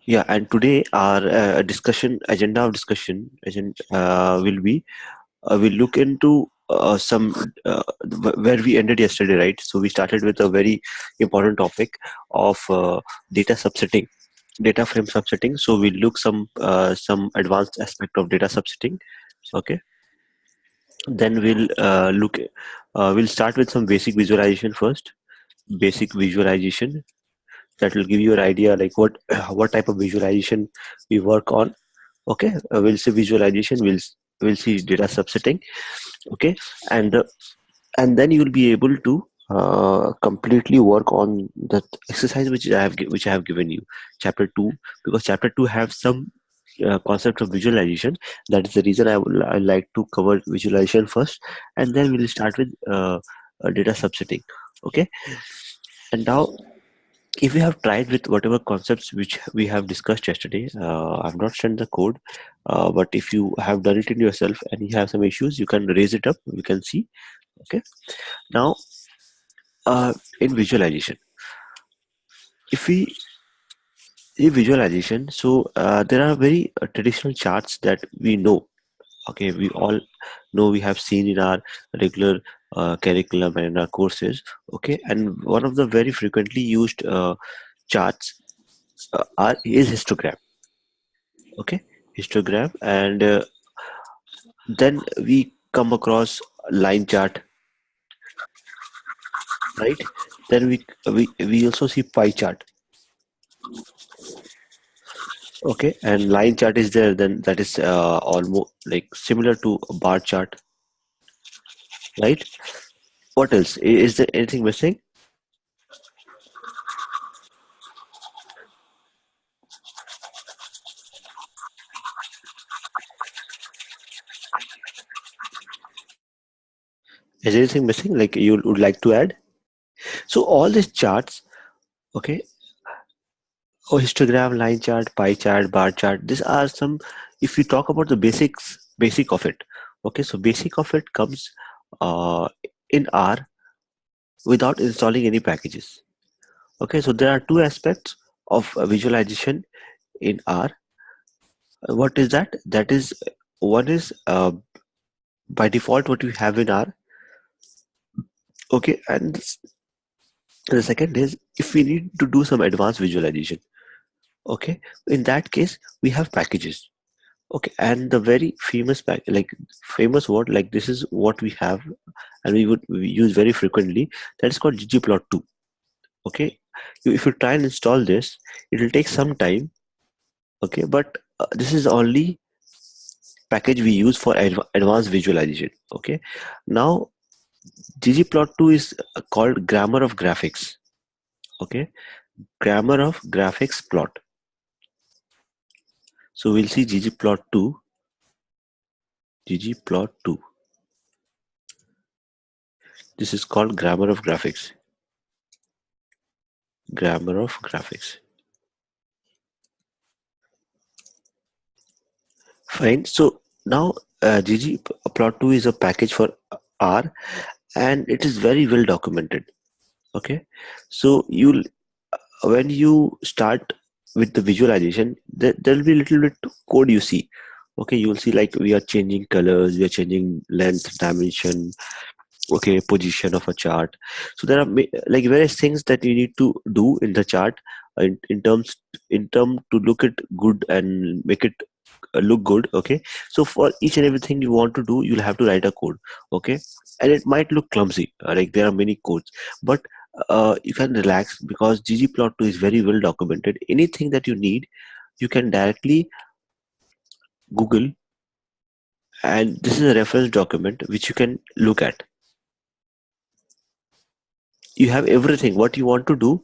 Yeah, and today our discussion agenda of discussion will be we'll look into some where we ended yesterday, right? So we started with a very important topic of data subsetting, data frame subsetting. So we'll look some advanced aspect of data subsetting. Okay, then we'll start with some basic visualization first. Basic visualization that will give you an idea like what type of visualization we work on. Okay, we'll see visualization, we'll see data subsetting. Okay, and and then you'll be able to completely work on that exercise which I have given you, chapter 2, because chapter 2 have some concept of visualization. That is the reason I like to cover visualization first, and then we'll start with data subsetting. Okay, and now if you have tried with whatever concepts which we have discussed yesterday, I've not sent the code, but if you have done it in yourself and you have some issues, you can raise it up. We can see. Okay. Now, in visualization, if we see visualization, so there are very traditional charts that we know. Okay, we all know, we have seen in our regular curriculum and in our courses. Okay, and one of the very frequently used charts is histogram. Okay, histogram, and then we come across line chart, right? Then we also see pie chart. Okay, and line chart is there, then that is almost like similar to a bar chart, right? What else? Is there anything missing? Is there anything missing like you would like to add? So all these charts, okay, oh, histogram, line chart, pie chart, bar chart, these are some, if you talk about the basic of it. Okay, so basic of it comes uh, in R without installing any packages. Okay, so there are two aspects of visualization in R. What is that? That is, one is by default what we have in R. Okay, and the second is if we need to do some advanced visualization. Okay, in that case we have packages. Okay, and the very like famous word, like this is what we have, and we use very frequently. That is called ggplot2. Okay, if you try and install this, it will take some time. Okay, but this is only package we use for advanced visualization. Okay, now ggplot2 is called grammar of graphics. Okay, grammar of graphics plot. So we'll see ggplot2. This is called grammar of graphics. Grammar of graphics. Fine. So now ggplot2 is a package for R, and it is very well documented. Okay, so you'll when you start with the visualization, there'll be a little bit code you see. Okay, you'll see like we are changing colors, we are changing length, dimension, okay, position of a chart. So there are like various things that you need to do in the chart in term to look it good and make it look good. Okay, so for each and everything you want to do, you'll have to write a code. Okay, and it might look clumsy, like there are many codes, but you can relax because ggplot2 is very well documented. Anything that you need, you can directly Google, and this is a reference document which you can look at. You have everything what you want to do.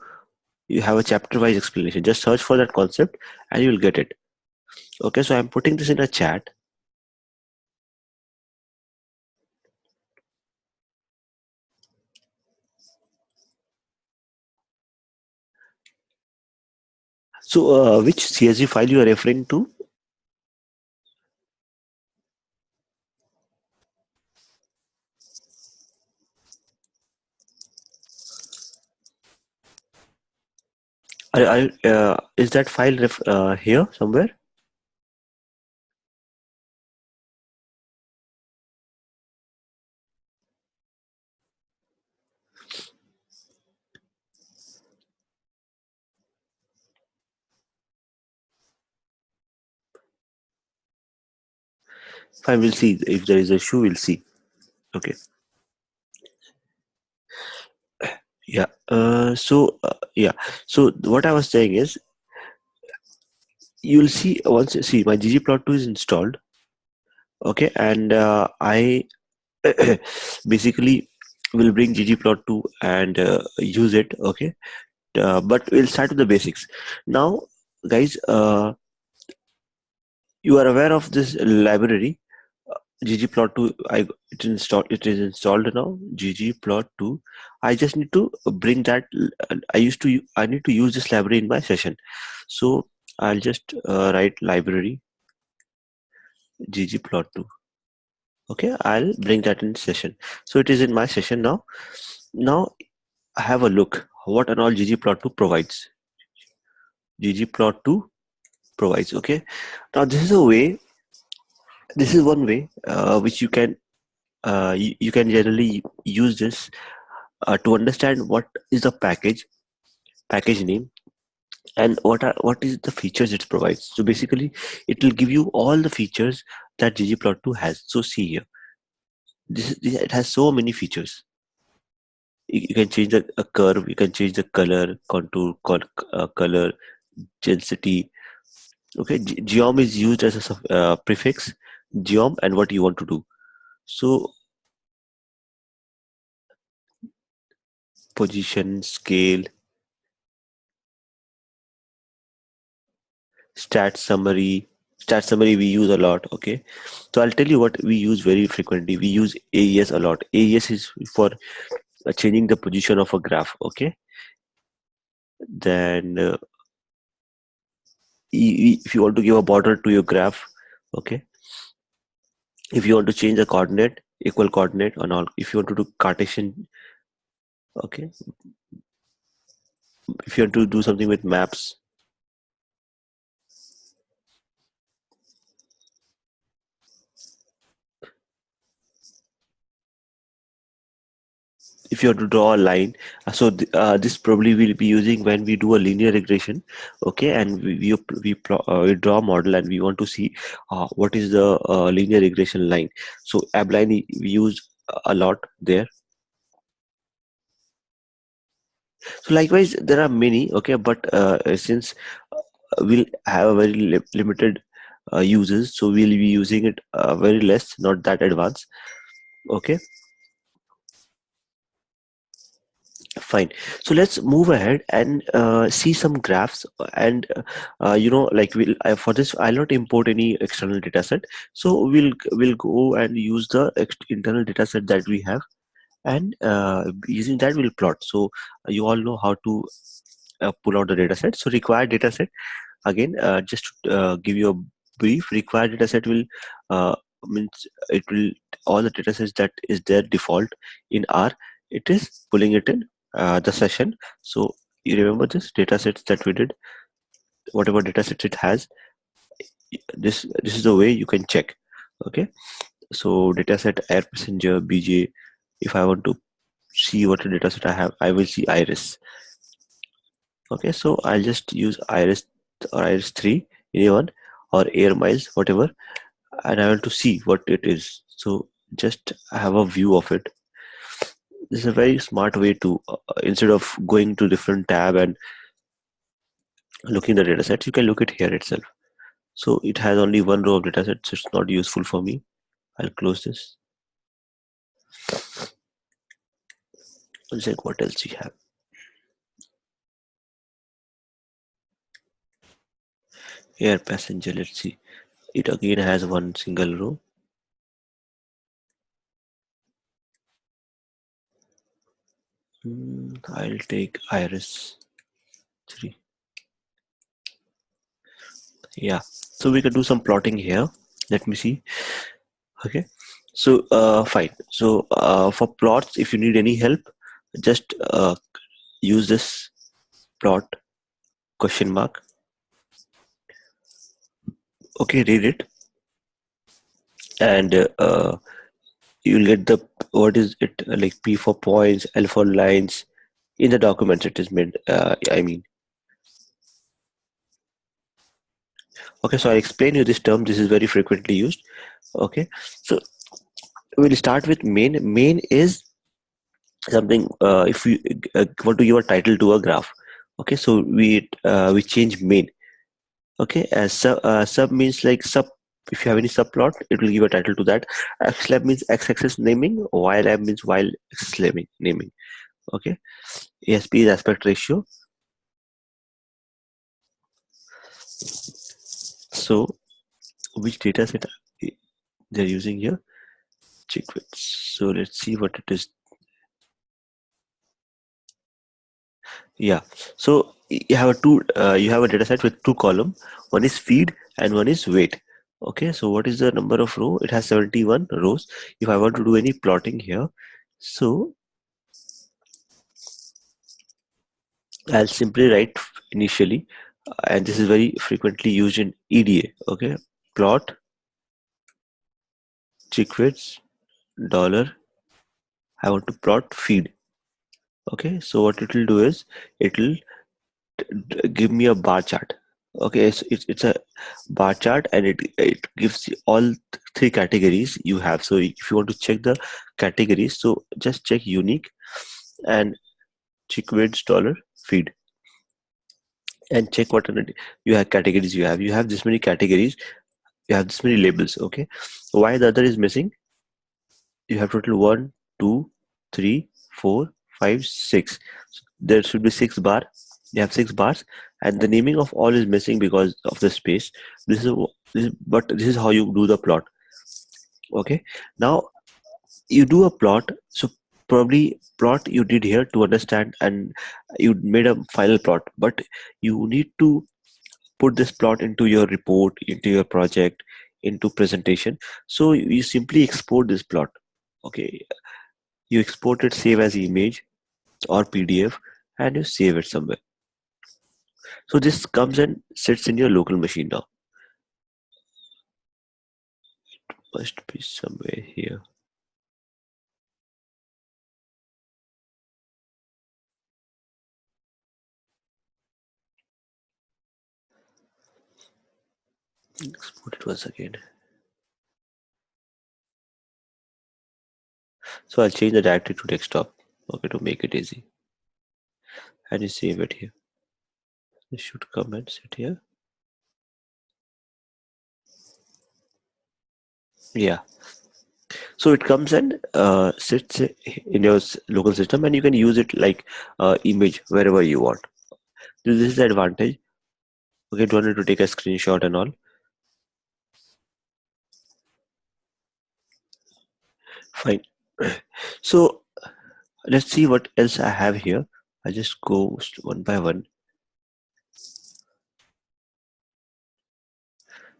You have a chapter wise explanation. Just search for that concept and you'll get it. Okay, so I'm putting this in a chat. So which CSV file you are referring to? Is that file here somewhere? Fine, we'll see. If there is a issue, we'll see. Okay. Yeah. Yeah. So what I was saying is, you'll see once you see my ggplot2 is installed. Okay, and I basically will bring ggplot2 and use it. Okay, but we'll start with the basics now, guys. You are aware of this library ggplot2. It is installed now, ggplot2. I just need to bring that. I need to use this library in my session. So I'll just write library ggplot2. Okay, I'll bring that in session. So it is in my session now. Now have a look what and all ggplot2 provides. ggplot2 provides. Okay, now this is one way which you can generally use this to understand what is the package name, and what is the features it provides. So basically it will give you all the features that ggplot2 has. So see here, it has so many features. You can change the a curve, you can change the color, contour, color, density. Okay, geom is used as a prefix, geom, and what you want to do. So position, scale, stat summary. Stat summary we use a lot. Okay, so I'll tell you what we use very frequently. We use AES a lot. AES is for changing the position of a graph. Okay, then if you want to give a border to your graph. Okay, if you want to change the coordinate, equal coordinate and all, if you want to do Cartesian. Okay, if you want to do something with maps, if you want to draw a line, this probably we'll be using when we do a linear regression. Okay, and we draw a model and we want to see what is the linear regression line. So abline we use a lot there. So likewise there are many. Okay, but since we'll have a very limited uses, so we'll be using it very less, not that advanced. Okay, fine. So let's move ahead and see some graphs. And like for this I'll not import any external data set. So we'll go and use the internal data set that we have, and using that we'll plot. So you all know how to pull out the data set. So required data set, again, just to give you a brief, required dataset will means it will all the datasets that is there default in R, it is pulling it in the session. So you remember this datasets that we did, whatever datasets it has. This is the way you can check. Okay, so dataset air passenger BJ. If I want to see what dataset I have, I will see iris. Okay, so I'll just use iris or iris 3, anyone, or air miles, whatever, and I want to see what it is. So just have a view of it. This is a very smart way to instead of going to different tab and looking the data sets, you can look it here itself. So it has only one row of data sets, so it's not useful for me. I'll close this. Let's check what else we have. Air passenger, let's see. It again has one single row. I'll take iris 3. Yeah, so we can do some plotting here. Let me see. Okay, so fine. So for plots, if you need any help, just use this plot. question mark. Okay, read it, and you'll get the what is it like P for points, L for lines. In the documents it is meant. I mean, okay. So I explain you this term. This is very frequently used. Okay, so we'll start with main. Main is something. If we want to give a title to a graph, okay. So we change main. Okay, as sub means like sub. If you have any subplot, it will give a title to that. X lab means x-axis naming. Y lab means y-axis naming. Okay. ASP is aspect ratio. So which data set they're using here? Check with. So let's see what it is. Yeah. So you have a data set with two column. One is feed and one is weight. Okay. So what is the number of row? It has 71 rows. If I want to do any plotting here, so I'll simply write initially, and this is very frequently used in EDA. Okay. Plot chickwits dollar. I want to plot feed. Okay. So what it will do is it will give me a bar chart. Okay, so it's a bar chart, and it gives you all three categories you have. So if you want to check the categories, so just check unique and chickweeds dollar feed, and check what you have categories you have. You have this many categories, you have this many labels. Okay, why the other is missing? You have total 1, 2, 3, 4, 5, 6. So there should be 6 bar. You have 6 bars, and the naming of all is missing because of the space. But this is how you do the plot. Okay, now you do a plot. So probably plot you did here to understand, and you made a final plot. But you need to put this plot into your report, into your project, into presentation. So you simply export this plot. Okay, you export it, save as image or PDF, and you save it somewhere. So this comes and sits in your local machine now. Must be somewhere here. Export it once again. So I'll change the directory to desktop. Okay, to make it easy. And you save it here. It should come and sit here. Yeah. So it comes and sits in your local system, and you can use it like image wherever you want. This is the advantage. Okay, don't need to take a screenshot and all. Fine. So let's see what else I have here. I just go one by one.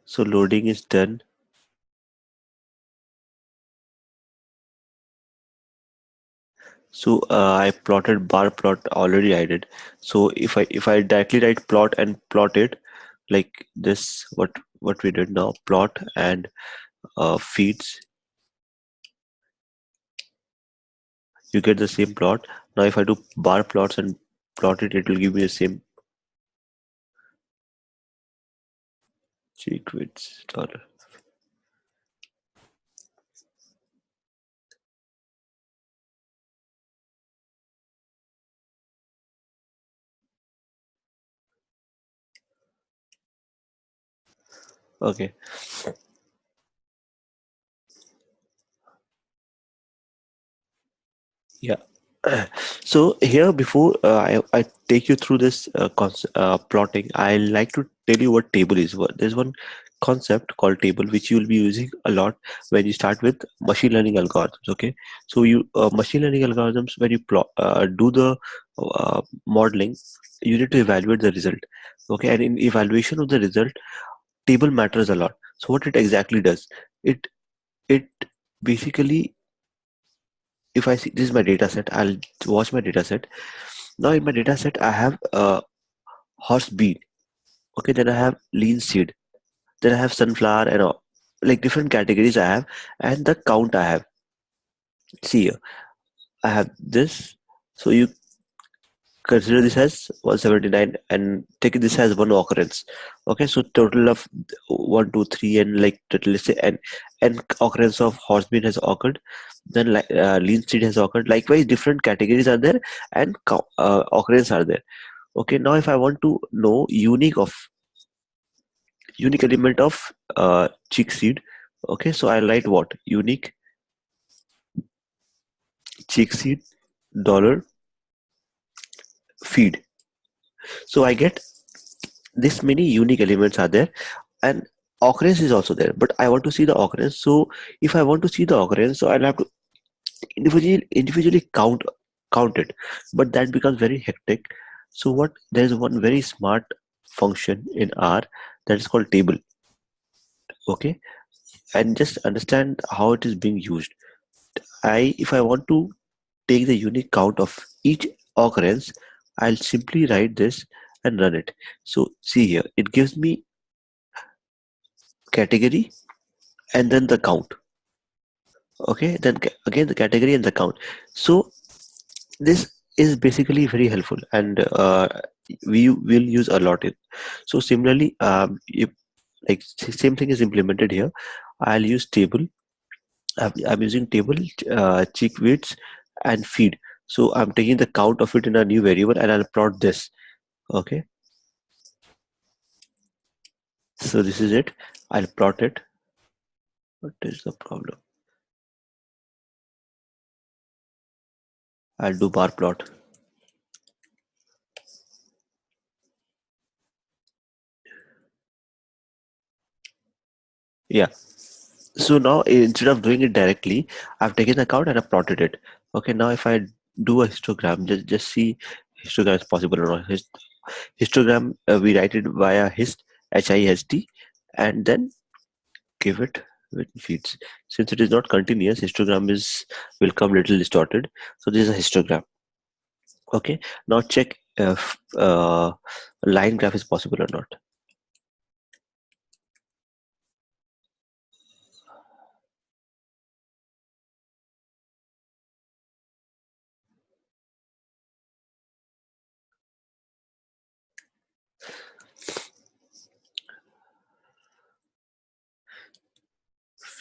So loading is done. So I plotted bar plot already I did. So if I directly write plot and plot it like this, what we did now, plot and feeds, you get the same plot. Now if I do bar plots and plot it, it will give me the same secrets dollar. Okay. Yeah. So here, before I take you through this plotting, I like to tell you what table is. There's one concept called table which you will be using a lot when you start with machine learning algorithms. Okay, so you machine learning algorithms, when you do the modeling, you need to evaluate the result. Okay, and in evaluation of the result, table matters a lot. So what it exactly does, it basically, if I see this is my data set, I'll watch my data set. Now in my data set, I have horse bean. Okay, then I have lean seed. Then I have sunflower and all. Like different categories I have, and the count I have. See here, I have this. So you consider this as 179 and take this as one occurrence. Okay, so total of 1, 2, 3, and like let's say n occurrence of horse bean has occurred. Then like lean seed has occurred. Likewise, different categories are there and occurrence are there. Okay, now if I want to know unique element of chick seed. Okay, so I write what unique chick seed dollar feed. So I get this many unique elements are there, and occurrence is also there, but I want to see the occurrence. So if I want to see the occurrence, so I'll have to individually count it, but that becomes very hectic. So what there's one very smart function in R that is called table. Okay, and just understand how it is being used. If I want to take the unique count of each occurrence, I'll simply write this and run it. So see here, it gives me category and then the count. Okay, then again the category and the count. So this is basically very helpful, and we will use a lot in. So similarly, if like same thing is implemented here, I'll use table. I'm using table chick weights and feed. So I'm taking the count of it in a new variable and I'll plot this. Okay, so this is it. I'll plot it. What is the problem? I'll do bar plot. Yeah. So now instead of doing it directly, I've taken the count and I've plotted it. Okay, now if I do a histogram, just see histogram is possible or not. Histogram, we write it via hist, and then give it with feeds. Since it is not continuous, histogram will come little distorted. So this is a histogram. Okay, now check if line graph is possible or not.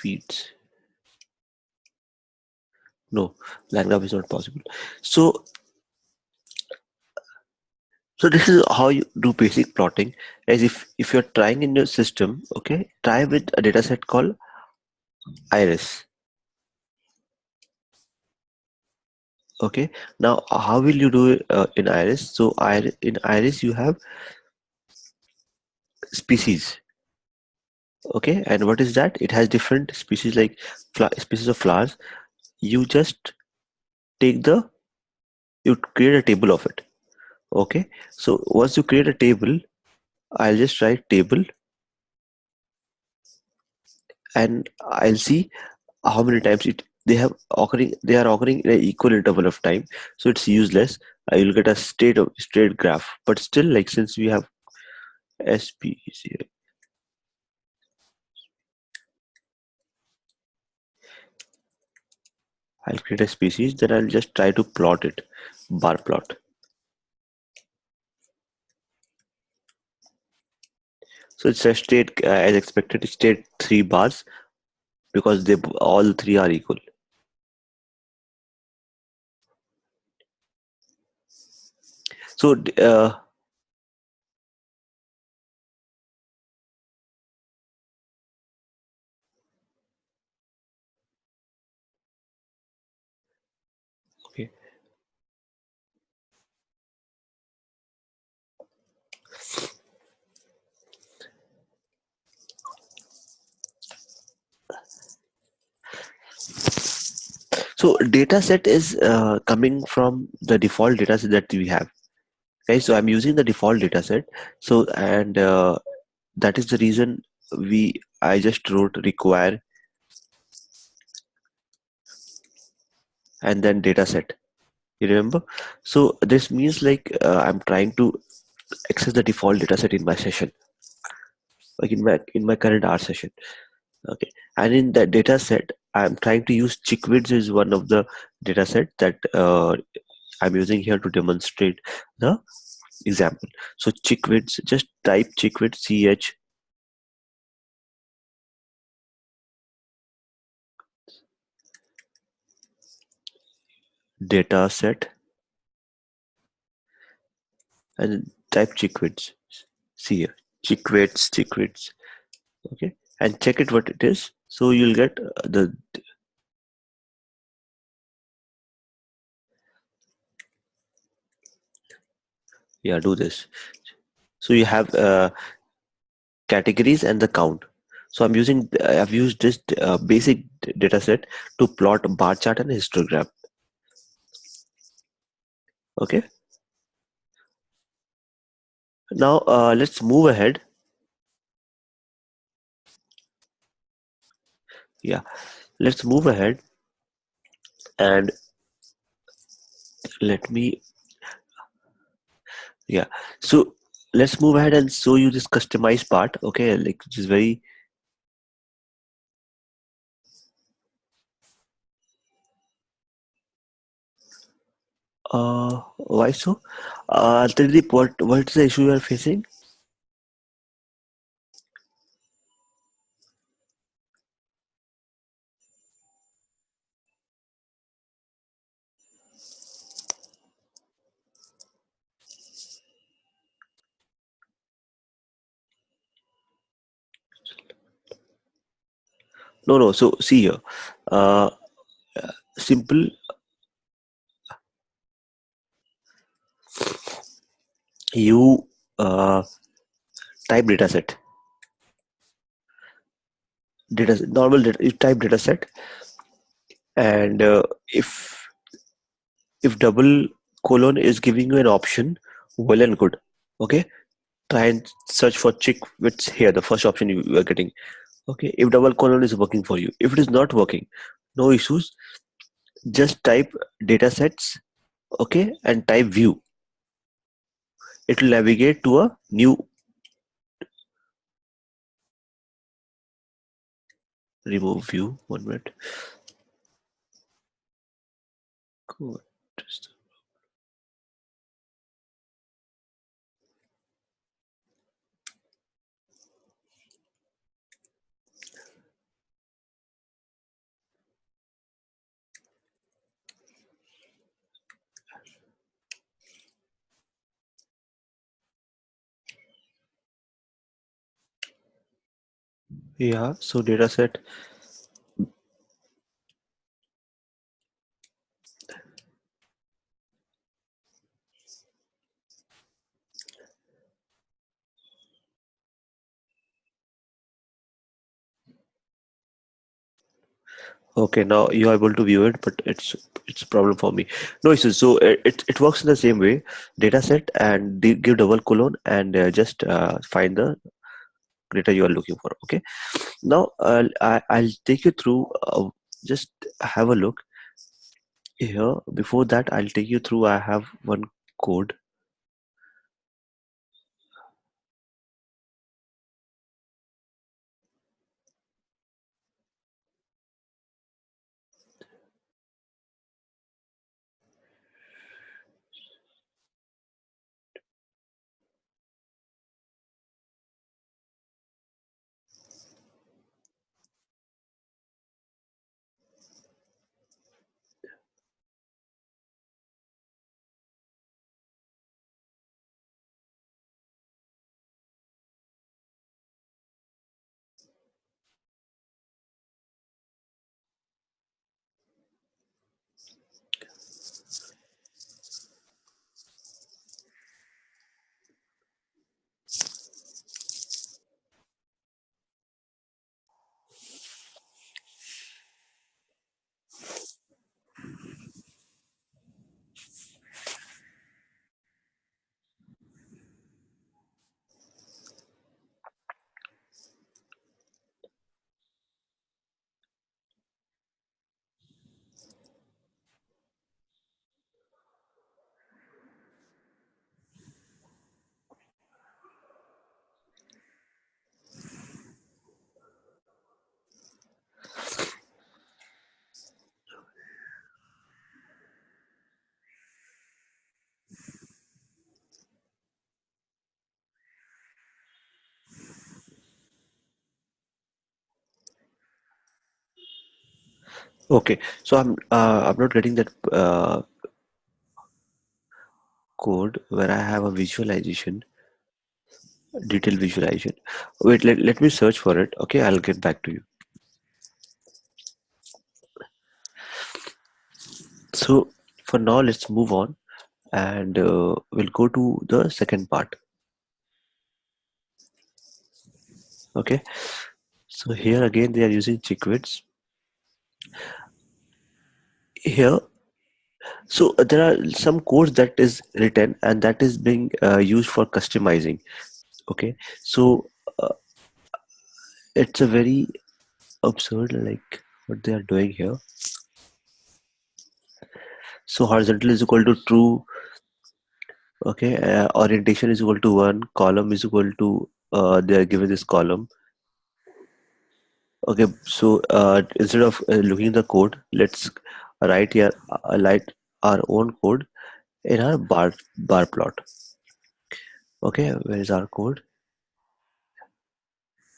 Feeds. No, line graph is not possible. So So this is how you do basic plotting. As if you're trying in your system, okay, try with a dataset called Iris. Okay, now how will you do it in Iris? So in Iris you have species. Okay, and what is that? It has different species like species of flowers. You just take you create a table of it. Okay, so once you create a table, I'll just write table and I'll see how many times they are occurring in an equal interval of time, so it's useless. You'll get a straight graph, but still, like, since we have SPC, I'll create a species, then I'll just try to plot it, bar plot. So it's a straight, as expected, straight 3 bars, because they all three are equal. So okay, so data set is coming from the default data set that we have. Okay, so I'm using the default data set. So and that is the reason I just wrote require and then data set. You remember? So this means, like, I'm trying to access the default dataset in my session, like in my current R session. Okay, and in that dataset, I'm trying to use chickweeds is one of the dataset that I'm using here to demonstrate the example. So chickweeds, just type chickweed ch dataset and then type chickweeds. See here, chickweeds. Okay, and check it what it is. So you'll get the yeah, do this. So you have categories and the count. So I've used this basic data set to plot a bar chart and a histogram. Okay, now let's move ahead. Yeah, let's move ahead and let me, yeah. So let's move ahead and show you this customized part. Okay, like which is very, why so? Tridip, what's the issue you are facing? No. So see here, uh, simple. You type dataset, normal data. You type dataset, and if double colon is giving you an option, well and good. Okay, try and search for chick which here the first option you are getting. Okay, if double colon is working for you, if it is not working, no issues, just type datasets. Okay, and type view. It will navigate to a new remove view. 1 minute. Cool. Yeah, so dataset. Okay, now you are able to view it, but it's a problem for me. No issues. So it works in the same way. Dataset and give double colon and just find the data you are looking for. Okay. Now I'll take you through. Just have a look here. Before that, I'll take you through. I have one code. Okay, so I'm not getting that code where I have a visualization, detailed visualization. Wait, let me search for it. Okay, I'll get back to you. So for now, let's move on, and we'll go to the second part. Okay, so here again they are using chickweeds. Here, so there are some codes that is written and that is being used for customizing. Okay, so uh, it's a very absurd, like what they are doing here. So horizontal is equal to true. Okay, orientation is equal to 1, column is equal to they are given this column. Okay, so instead of looking the code, let's write our own code in our bar plot. Okay, where is our code?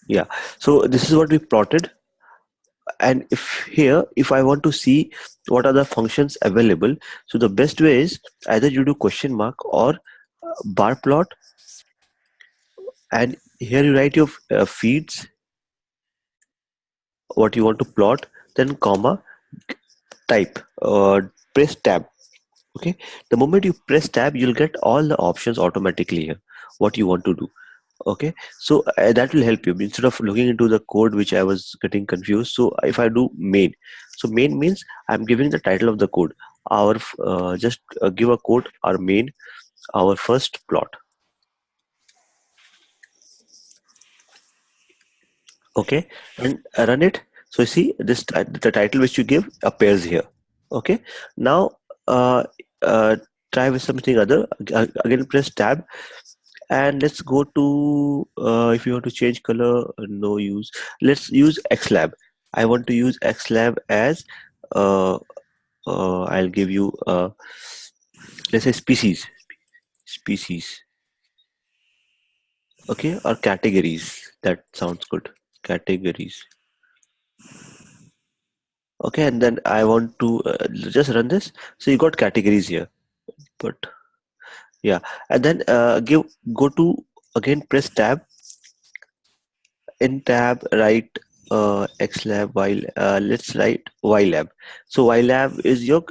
Yeah, so this is what we plotted. And if I want to see what are the functions available, so the best way is either you do question mark or bar plot, and here you write your feeds, what you want to plot, then comma, type, press tab. Okay, the moment you press tab, you'll get all the options automatically here, what you want to do. Okay, so that will help you instead of looking into the code which I was getting confused. So if I do main, so main means I'm giving the title of the code, our just give a code, our main, our first plot. Okay, and run it. So you see this the title which you give appears here. Okay, now uh, uh, try with something other. Again press tab, and let's go to if you want to change color, no use. Let's use xlab. I want to use xlab as uh, I'll give you let's say species. Okay, or categories. That sounds good. Categories. Okay, and then I want to just run this. So you got categories here, but yeah, and then give go to again press tab. In tab write xlab while let's write ylab. So ylab is your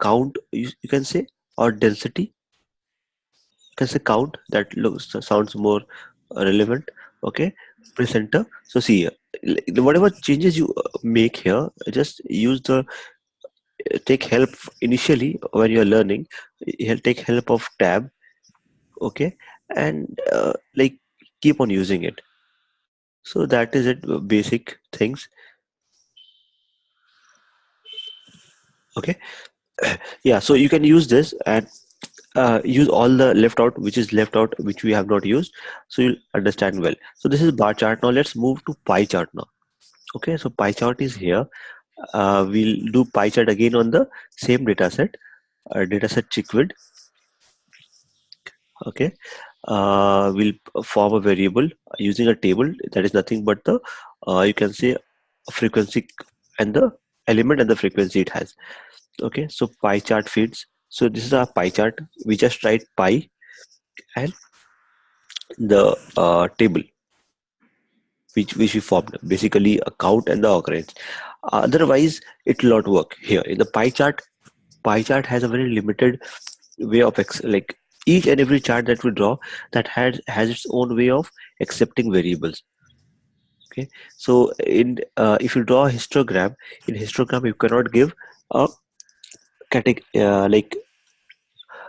count, you can say, or density. You can say count. That looks sounds more relevant. Okay, press enter. So see here, whatever changes you make here, just use the take help initially when you're learning. Take help of tab. Okay, and like keep on using it. So that is it, basic things. Okay, yeah, so you can use this and use all the left out, which is left out, which we have not used, so you'll understand well. So this is bar chart. Now let's move to pie chart now. Okay, so pie chart is here. We'll do pie chart again on the same dataset chickwid. Okay, we'll form a variable using a table that is nothing but the you can say frequency and the element and the frequency it has. Okay, so pie chart feeds. So this is our pie chart. We just write pie and the table which we formed, basically a count and the occurrence. Otherwise it will not work. Here in the pie chart has a very limited way of like each and every chart that we draw, that has its own way of accepting variables. Okay, so in if you draw a histogram, in histogram you cannot give a like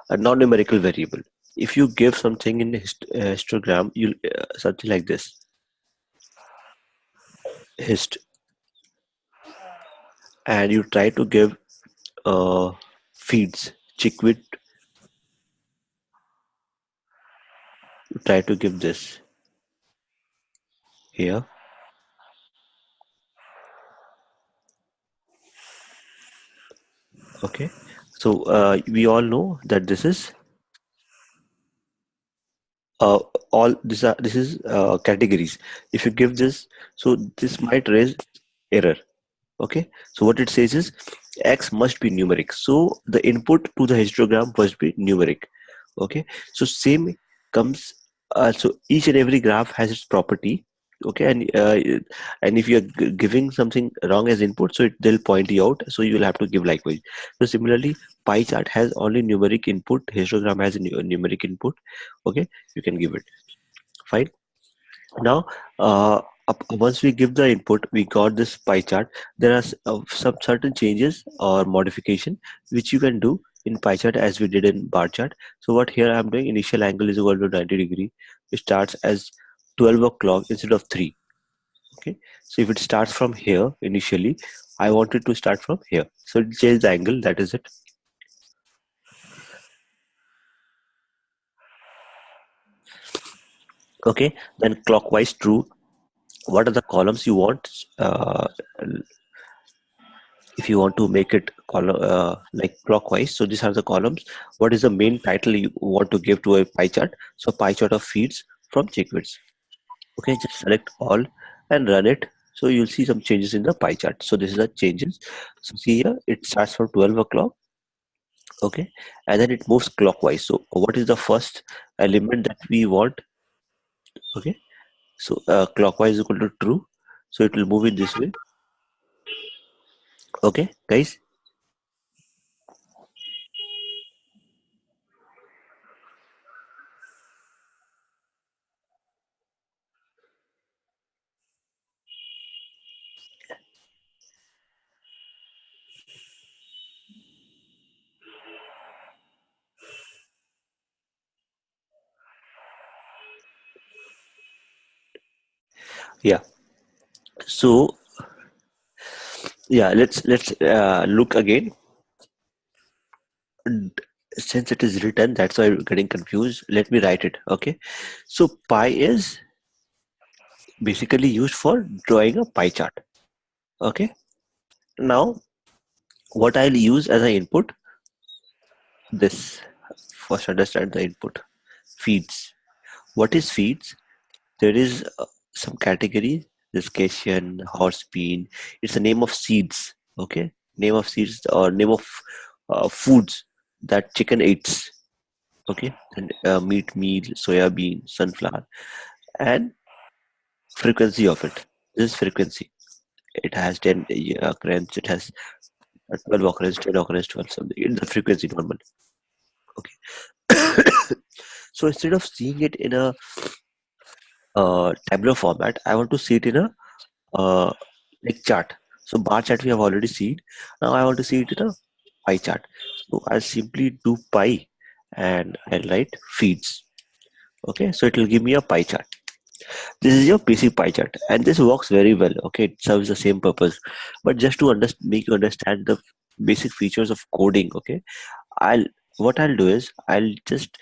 a non-numerical variable. If you give something in histogram, you something like this, hist, and you try to give feeds, chickweed, you try to give this here. Okay, so we all know that this is uh, all this is categories. If you give this, so this might raise error. Okay, so what it says is x must be numeric, so the input to the histogram must be numeric. Okay, so same comes, so each and every graph has its property. Okay, and if you're giving something wrong as input, so they'll point you out, so you will have to give likewise. So similarly, pie chart has only numeric input, histogram has a numeric input. Okay, you can give it. Fine. Now, once we give the input, we got this pie chart. There are some certain changes or modification which you can do in pie chart as we did in bar chart. So what here I'm doing, initial angle is equal to 90 degree. It starts as 12 o'clock instead of 3. Okay, so if it starts from here initially, I want it to start from here. So it change the angle. That is it. Okay, then clockwise true. What are the columns you want? If you want to make it like clockwise, so these are the columns. What is the main title you want to give to a pie chart? So pie chart of feeds from chickweeds. Okay, just select all and run it, so you'll see some changes in the pie chart. So this is the changes. So see here, it starts from 12 o'clock. Okay, and then it moves clockwise. So what is the first element that we want? Okay, so clockwise is equal to true, so it will move in this way. Okay guys. Yeah, so yeah, let's look again. Since it is written, that's why I'm getting confused. Let me write it. Okay, so pi is basically used for drawing a pie chart. Okay, now what I'll use as an input, this. First understand the input. Feeds. What is feeds? There is some category, this Cation, horse bean. It's a name of seeds. Okay, name of seeds or name of foods that chicken eats. Okay, and meat meal, soya bean, sunflower, and frequency of it. This is frequency. It has 10 occurrence, it has 12 occurrence, 10 occurrence, 12 something. It's the frequency normal. Okay. So instead of seeing it in a tabular format, I want to see it in a uh, like chart. So bar chart we have already seen. Now I want to see it in a pie chart. So I'll simply do pie and I'll write feeds. Okay, so it will give me a pie chart. This is your basic pie chart, and this works very well. Okay, it serves the same purpose. But just to make you understand the basic features of coding, okay, I'll what I'll do is I'll just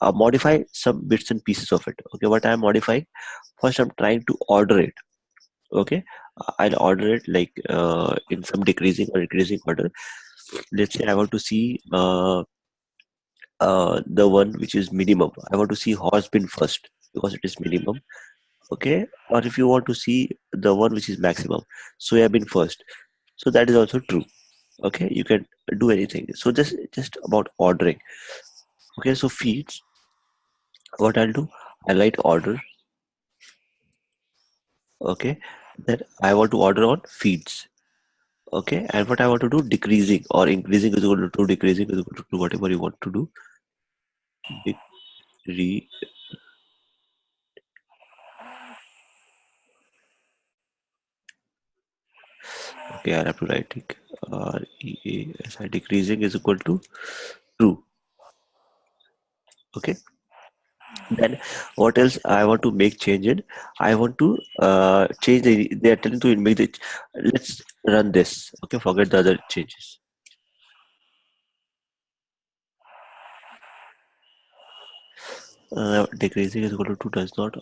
modify some bits and pieces of it. Okay, what I'm modifying, first I'm trying to order it. Okay, I'll order it like in some decreasing or increasing order. Let's say I want to see the one which is minimum. I want to see horse bin first because it is minimum. Okay, or if you want to see the one which is maximum, soybean first, so that is also true. Okay, you can do anything. So just about ordering. Okay, so feeds, what I'll do, I write order. Okay, then I want to order on feeds. Okay, and what I want to do, decreasing or increasing is equal to true, decreasing is equal to true, whatever you want to do. Decrease. Okay, I have to write it. REASI, decreasing is equal to true. Okay, then what else I want to make change in? I want to change they are telling to make the, let's run this. Okay, forget the other changes. Decreasing is equal to 2 does not.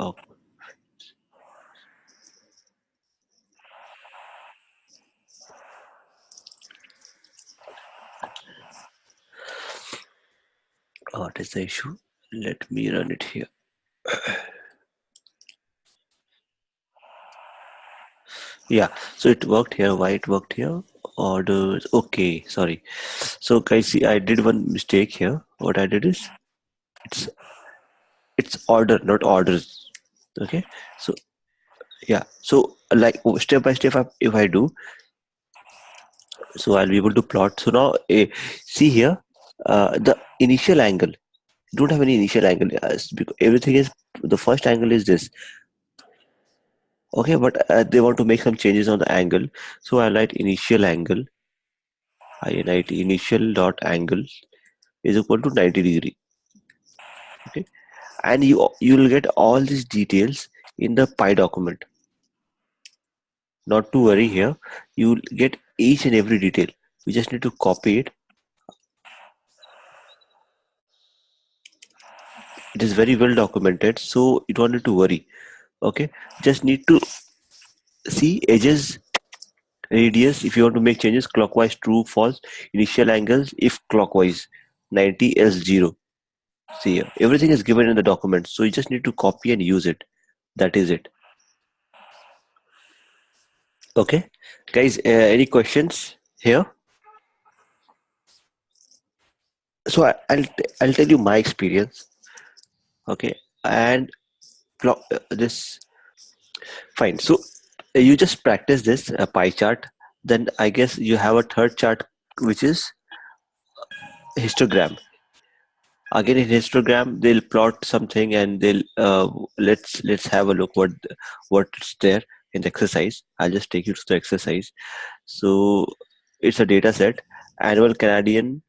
What is the issue? Let me run it here. Yeah, so it worked here. Why it worked here? Orders. Okay, sorry. So guys, see, I did one mistake here. What I did is it's it's order, not orders. Okay. So yeah. So like step by step, if I do, so I'll be able to plot. So now, see here, the initial angle. Don't have any initial angle. Because everything is the first angle is this. Okay, but they want to make some changes on the angle. So I write initial angle. I write initial dot angle is equal to 90 degree. Okay, and you'll get all these details in the pi document. Not to worry here, you'll get each and every detail. You just need to copy it. It is very well documented, so you don't need to worry. Okay, just need to see edges, radius. If you want to make changes, clockwise true, false, initial angles if clockwise 90, else 0. See here, everything is given in the document, so you just need to copy and use it. That is it. Okay, guys, any questions here? So I'll tell you my experience. Okay, and this fine. So you just practice this pie chart. Then I guess you have a third chart, which is histogram. Again, in histogram, they'll plot something and they'll let's have a look what's there in the exercise. I'll just take you to the exercise. So it's a data set, annual Canadian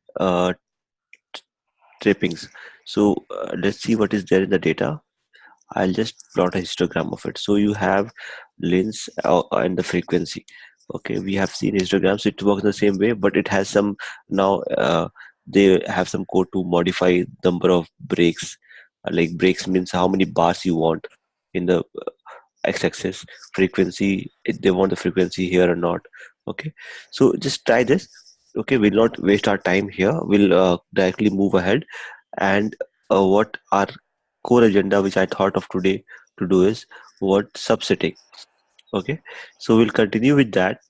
trippings. So let's see what is there in the data. I'll just plot a histogram of it. So you have length and the frequency. Okay, we have seen histograms. It works the same way, but it has some now. They have some code to modify number of breaks. Like breaks means how many bars you want in the x-axis. Frequency, if they want the frequency here or not. Okay, so just try this. Okay, we'll not waste our time here. We'll directly move ahead. And what our core agenda, which I thought of today to do, is what subsetting. Okay, so we'll continue with that.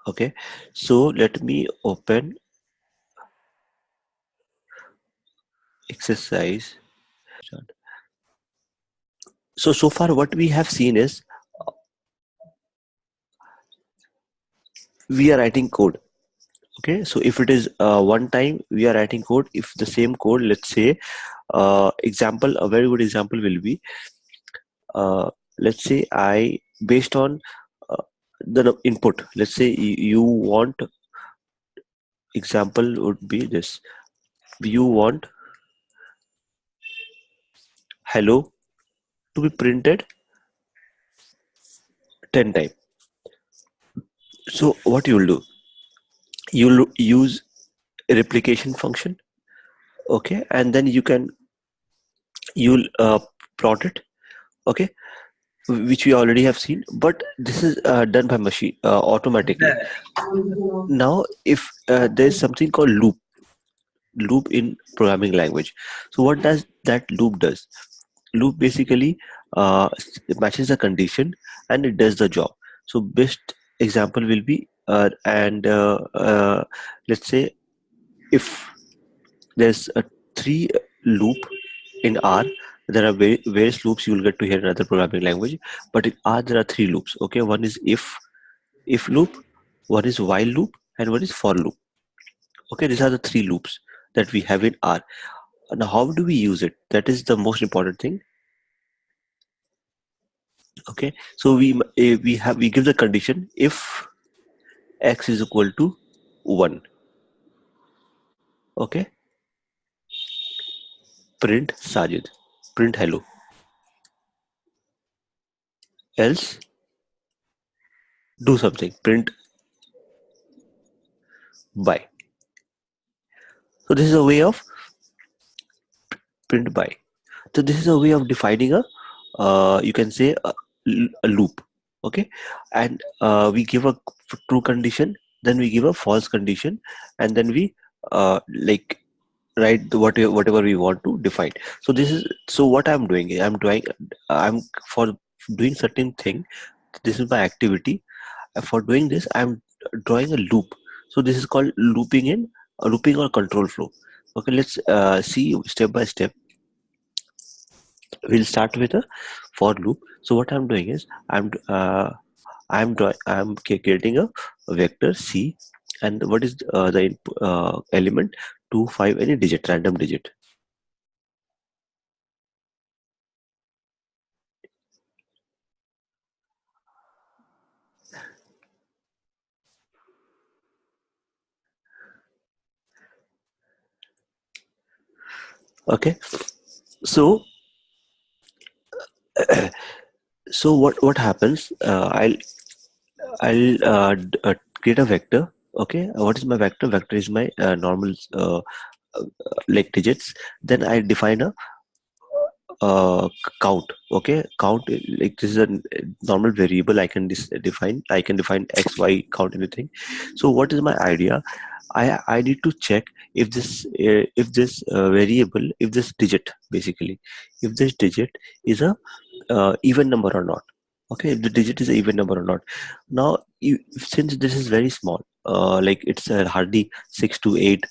Okay, so let me open exercise. So far what we have seen is we are writing code. Okay, so if it is one time we are writing code, if the same code, let's say example, a very good example will be let's say I based on uh, the input, let's say you want, example would be this, you want hello to be printed 10 times. So what you will do, you'll use a replication function. Okay, and then you'll plot it. Okay, which we already have seen, but this is done by machine automatically. Now if there's something called loop in programming language. So what does that loop does? Loop basically it matches the condition and it does the job. So best example will be and let's say if there's a three loop in R, there are various loops you will get to hear in other programming language, but in R there are three loops. Okay, one is if loop, one is while loop, and one is for loop. Okay, these are the three loops that we have in R. Now how do we use it? That is the most important thing. Okay, so we give the condition if x is equal to 1. Okay, print Sajid, print hello, else do something, print by. So this is a way of print by. So this is a way of defining a you can say a loop. Okay, and we give a true condition, then we give a false condition, and then we like write whatever we want to define. So this is, so what I'm doing, I'm for doing certain thing. This is my activity. For doing this, I'm drawing a loop. So this is called looping or control flow. Okay, let's see step by step. We'll start with a for loop. So what I'm doing is I'm creating a vector C, and what is the element 2, 5, any digit, random digit. Okay, so so what happens? I'll create a vector. Okay, what is my vector? Vector is my normal like digits. Then I define a count. Okay, count, like this is a normal variable. I can define. I can define x, y, count, anything. So what is my idea? I need to check if this variable, if this digit, basically, if this digit is a even number or not. Okay, if the digit is an even number or not. Now, since this is very small, like it's hardly 6 to 8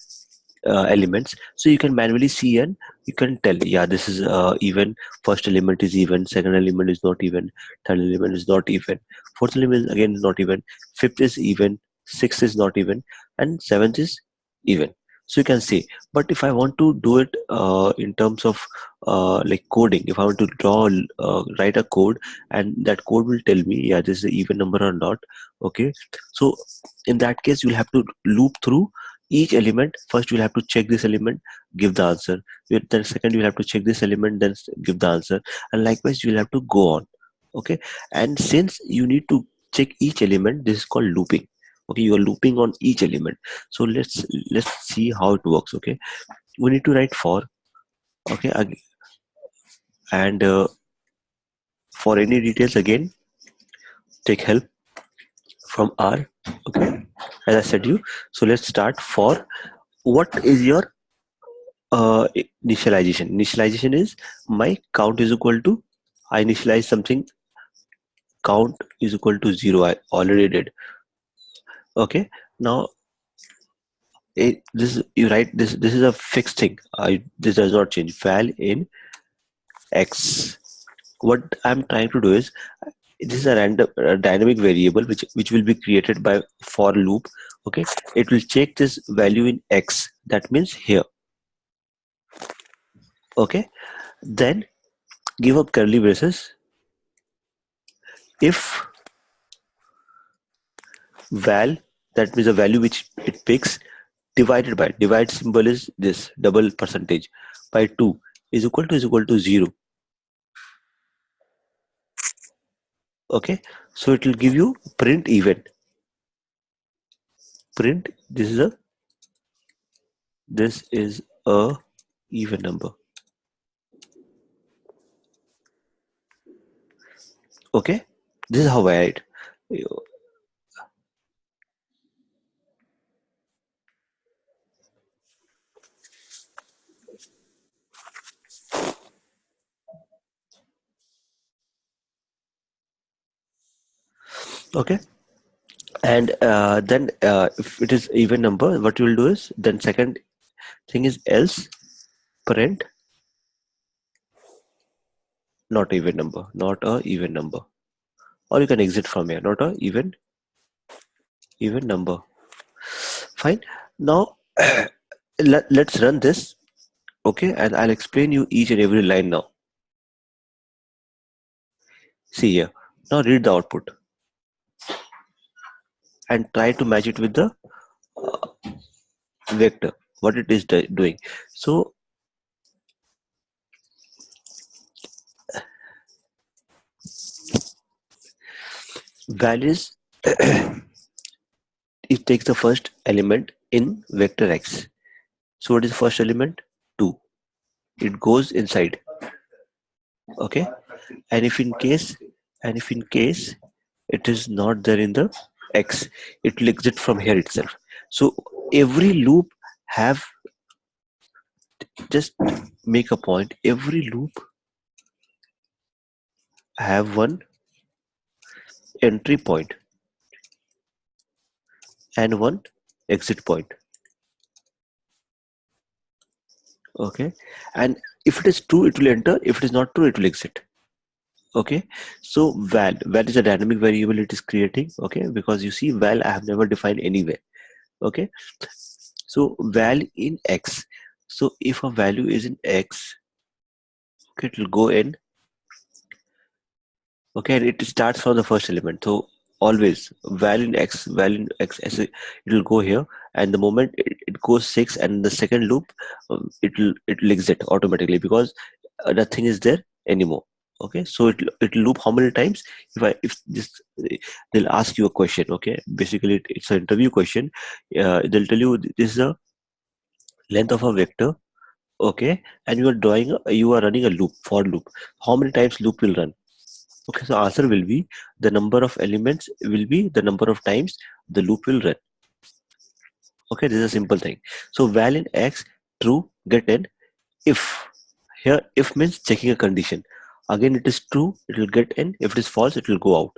elements, so you can manually see and you can tell, yeah, this is even. First element is even, second element is not even, third element is not even, fourth element is again not even, fifth is even, sixth is not even, and seventh is even. So you can see. But if I want to do it in terms of like coding, if I want to write a code, and that code will tell me, yeah, this is an even number or not. Okay, so in that case, you'll have to loop through each element. First you'll have to check this element, give the answer. Then second you'll have to check this element, then give the answer, and likewise you'll have to go on. Okay, and since you need to check each element, this is called looping. Okay, you are looping on each element. So let's see how it works. Okay, we need to write for. Okay, and for any details, again, take help from R. Okay, as I said you. So let's start. For what is your initialization is my count is equal to, I initialize something, count is equal to 0. I already did. Okay, now this, you write this is a fixed thing. This does not change. Val in x. What I'm trying to do is, this is a random dynamic variable which will be created by for loop. Okay, it will check this value in x, that means here. Okay, then give up curly braces. If val, that means the value which it picks, divided by, divide symbol is this double percentage, by 2 is equal to 0. Okay, so it will give you print even. Print, this is a even number. Okay, this is how I write. Okay, and then if it is even number, what you will do is, then second thing is else, print not even number, not a even number, or you can exit from here, not a even number. Fine. Now let's run this. Okay, and I'll explain you each and every line now. See here. Now read the output and try to match it with the vector, what it is doing. So values, it takes the first element in vector x. So what is the first element? 2. It goes inside. Okay, and if in case it is not there in the x, it will exit from here itself. So every loop have, just make a point, every loop have one entry point and one exit point. Okay, and if it is true, it will enter. If it is not true, it will exit. Okay, so val is a dynamic variable it is creating. Okay, because you see val I have never defined anywhere. Okay, so val in x. So if a value is in x, okay, it will go in. Okay, and it starts from the first element. So always val in x, it will go here, and the moment it goes 6, and the second loop, it will exit automatically because nothing is there anymore. Okay, so it'll loop how many times? If this they'll ask you a question. Okay, basically it's an interview question. They'll tell you this is the length of a vector. Okay, and you are running a loop, for loop. How many times loop will run? Okay, so answer will be the number of elements will be the number of times the loop will run. Okay, this is a simple thing. So val in x, true, get in. If, here if means checking a condition. Again it is true, it will get in. If it is false, it will go out.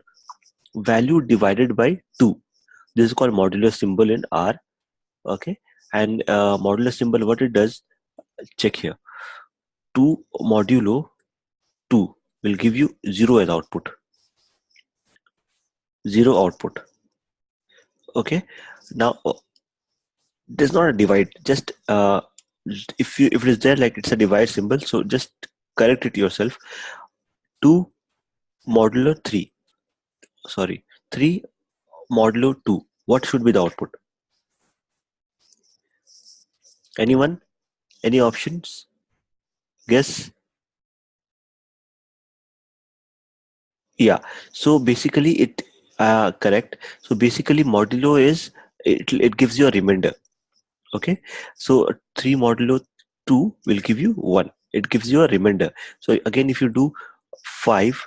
Value divided by 2. This is called modular symbol in R. Okay, and modular symbol, what it does, check here. 2 modulo 2 will give you 0 as output. 0 output. Okay, now there's not a divide, just if it is there, like it's a divide symbol, so just correct it yourself. 2 modulo 3, sorry, 3 modulo 2, what should be the output? Anyone? Any options? Guess. Yeah, so basically it correct. So basically modulo is, it gives you a remainder. Okay, so 3 modulo 2 will give you 1, it gives you a remainder. So again, if you do 5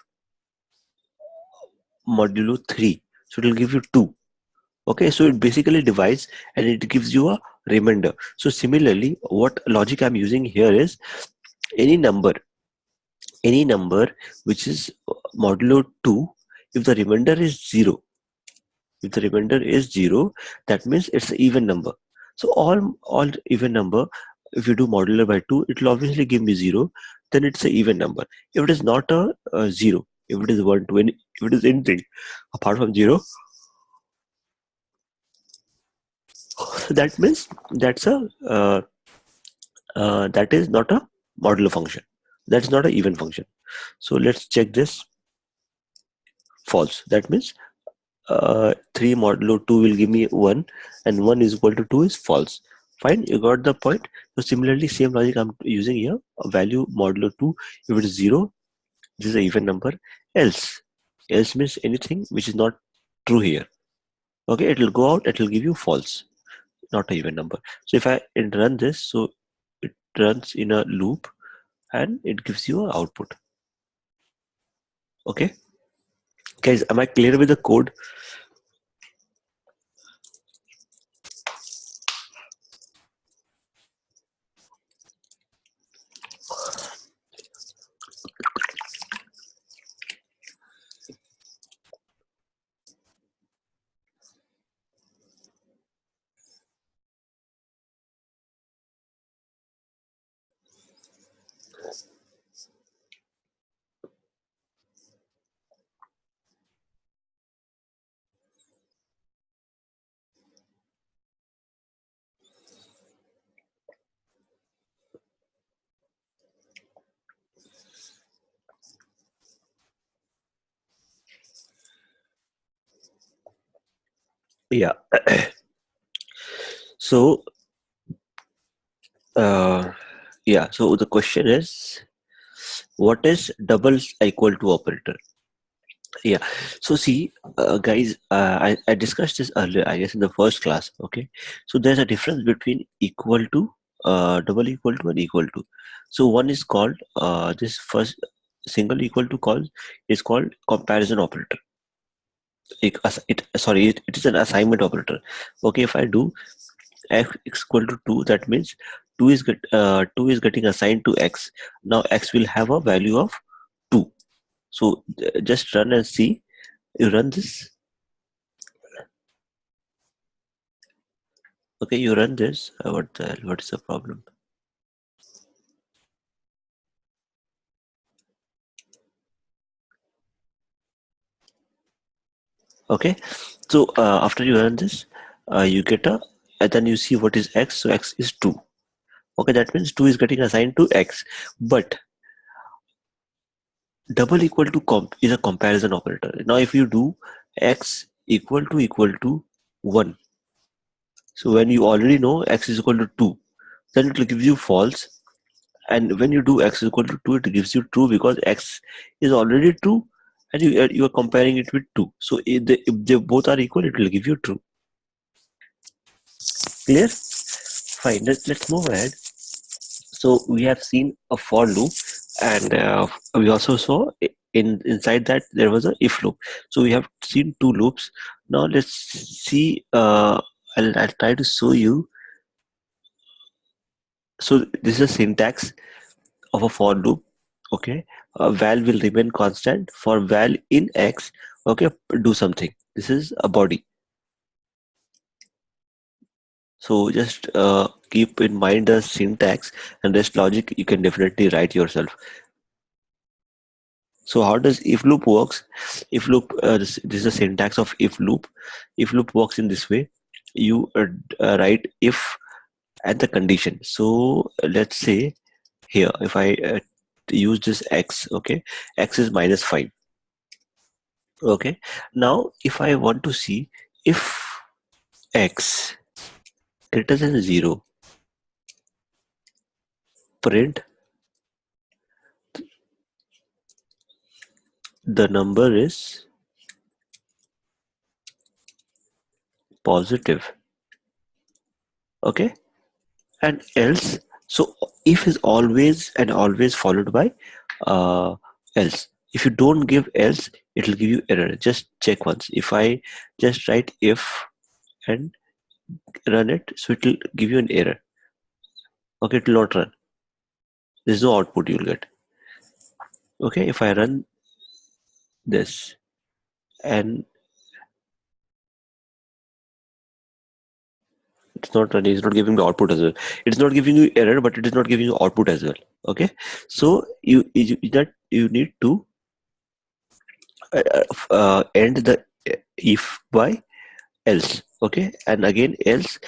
modulo 3, so it will give you 2. Okay, so it basically divides and it gives you a remainder. So similarly, what logic I'm using here is any number, which is modulo 2, if the remainder is 0, that means it's an even number. So all even number, if you do modular by 2, it will obviously give me 0, then it's an even number. If it is not a 0, if it is 1, 2, if it is anything apart from 0, that means that is not a modular function. That's not an even function. So let's check this. False. That means 3 modulo 2 will give me 1, and 1 is equal to 2 is false. Fine, you got the point. So similarly, same logic I'm using here. A value modulo 2, if it is 0, this is an even number. Else means anything which is not true here. Okay, it will go out, it will give you false, not an even number. So if I run this, so it runs in a loop and it gives you an output. Okay, guys, am I clear with the code? Yeah. So yeah, so the question is, what is double equal to operator? Yeah, so see, guys, I discussed this earlier, I guess in the first class. Okay, so there's a difference between equal to, double equal to, and equal to. So one is called, this first single equal to call is called comparison operator. It is an assignment operator. Okay, if I do x equal to 2, that means 2 is getting assigned to x. Now x will have a value of 2. So just run and see. You run this. Okay, you run this. What the hell? What is the problem? Okay, so after you run this, you get a, and then you see what is x. So x is 2. Okay, that means 2 is getting assigned to x. But double equal to comp is a comparison operator. Now if you do x equal to 1, so when you already know x is equal to 2, then it will give you false. And when you do x is equal to 2, it gives you true because x is already true, and you are comparing it with 2. So if they both are equal, it will give you true. Clear? Fine. Let's move ahead. So we have seen a for loop, and we also saw inside that there was a if loop. So we have seen two loops. Now let's see. I'll try to show you. So this is a syntax of a for loop. Okay, val will remain constant for val in x. Okay, do something. This is a body. So just keep in mind the syntax, and this logic you can definitely write yourself. So how does if loop works? If loop, this is the syntax of if loop. If loop works in this way. You write if and the condition. So let's say here, if I use this x, okay, x is -5. Okay, now if I want to see if x greater than 0, print the number is positive. Okay, and else, so if is always and always followed by uh, else. If you don't give else, it will give you error. Just check once. If I just write if and run it, so it will give you an error. Okay, it will not run. There's no output you will get. Okay, if I run this and it's not running, it's not giving the output as well. It's not giving you error, but it is not giving you output as well. Okay, so you need to end the if by else. Okay, and again else,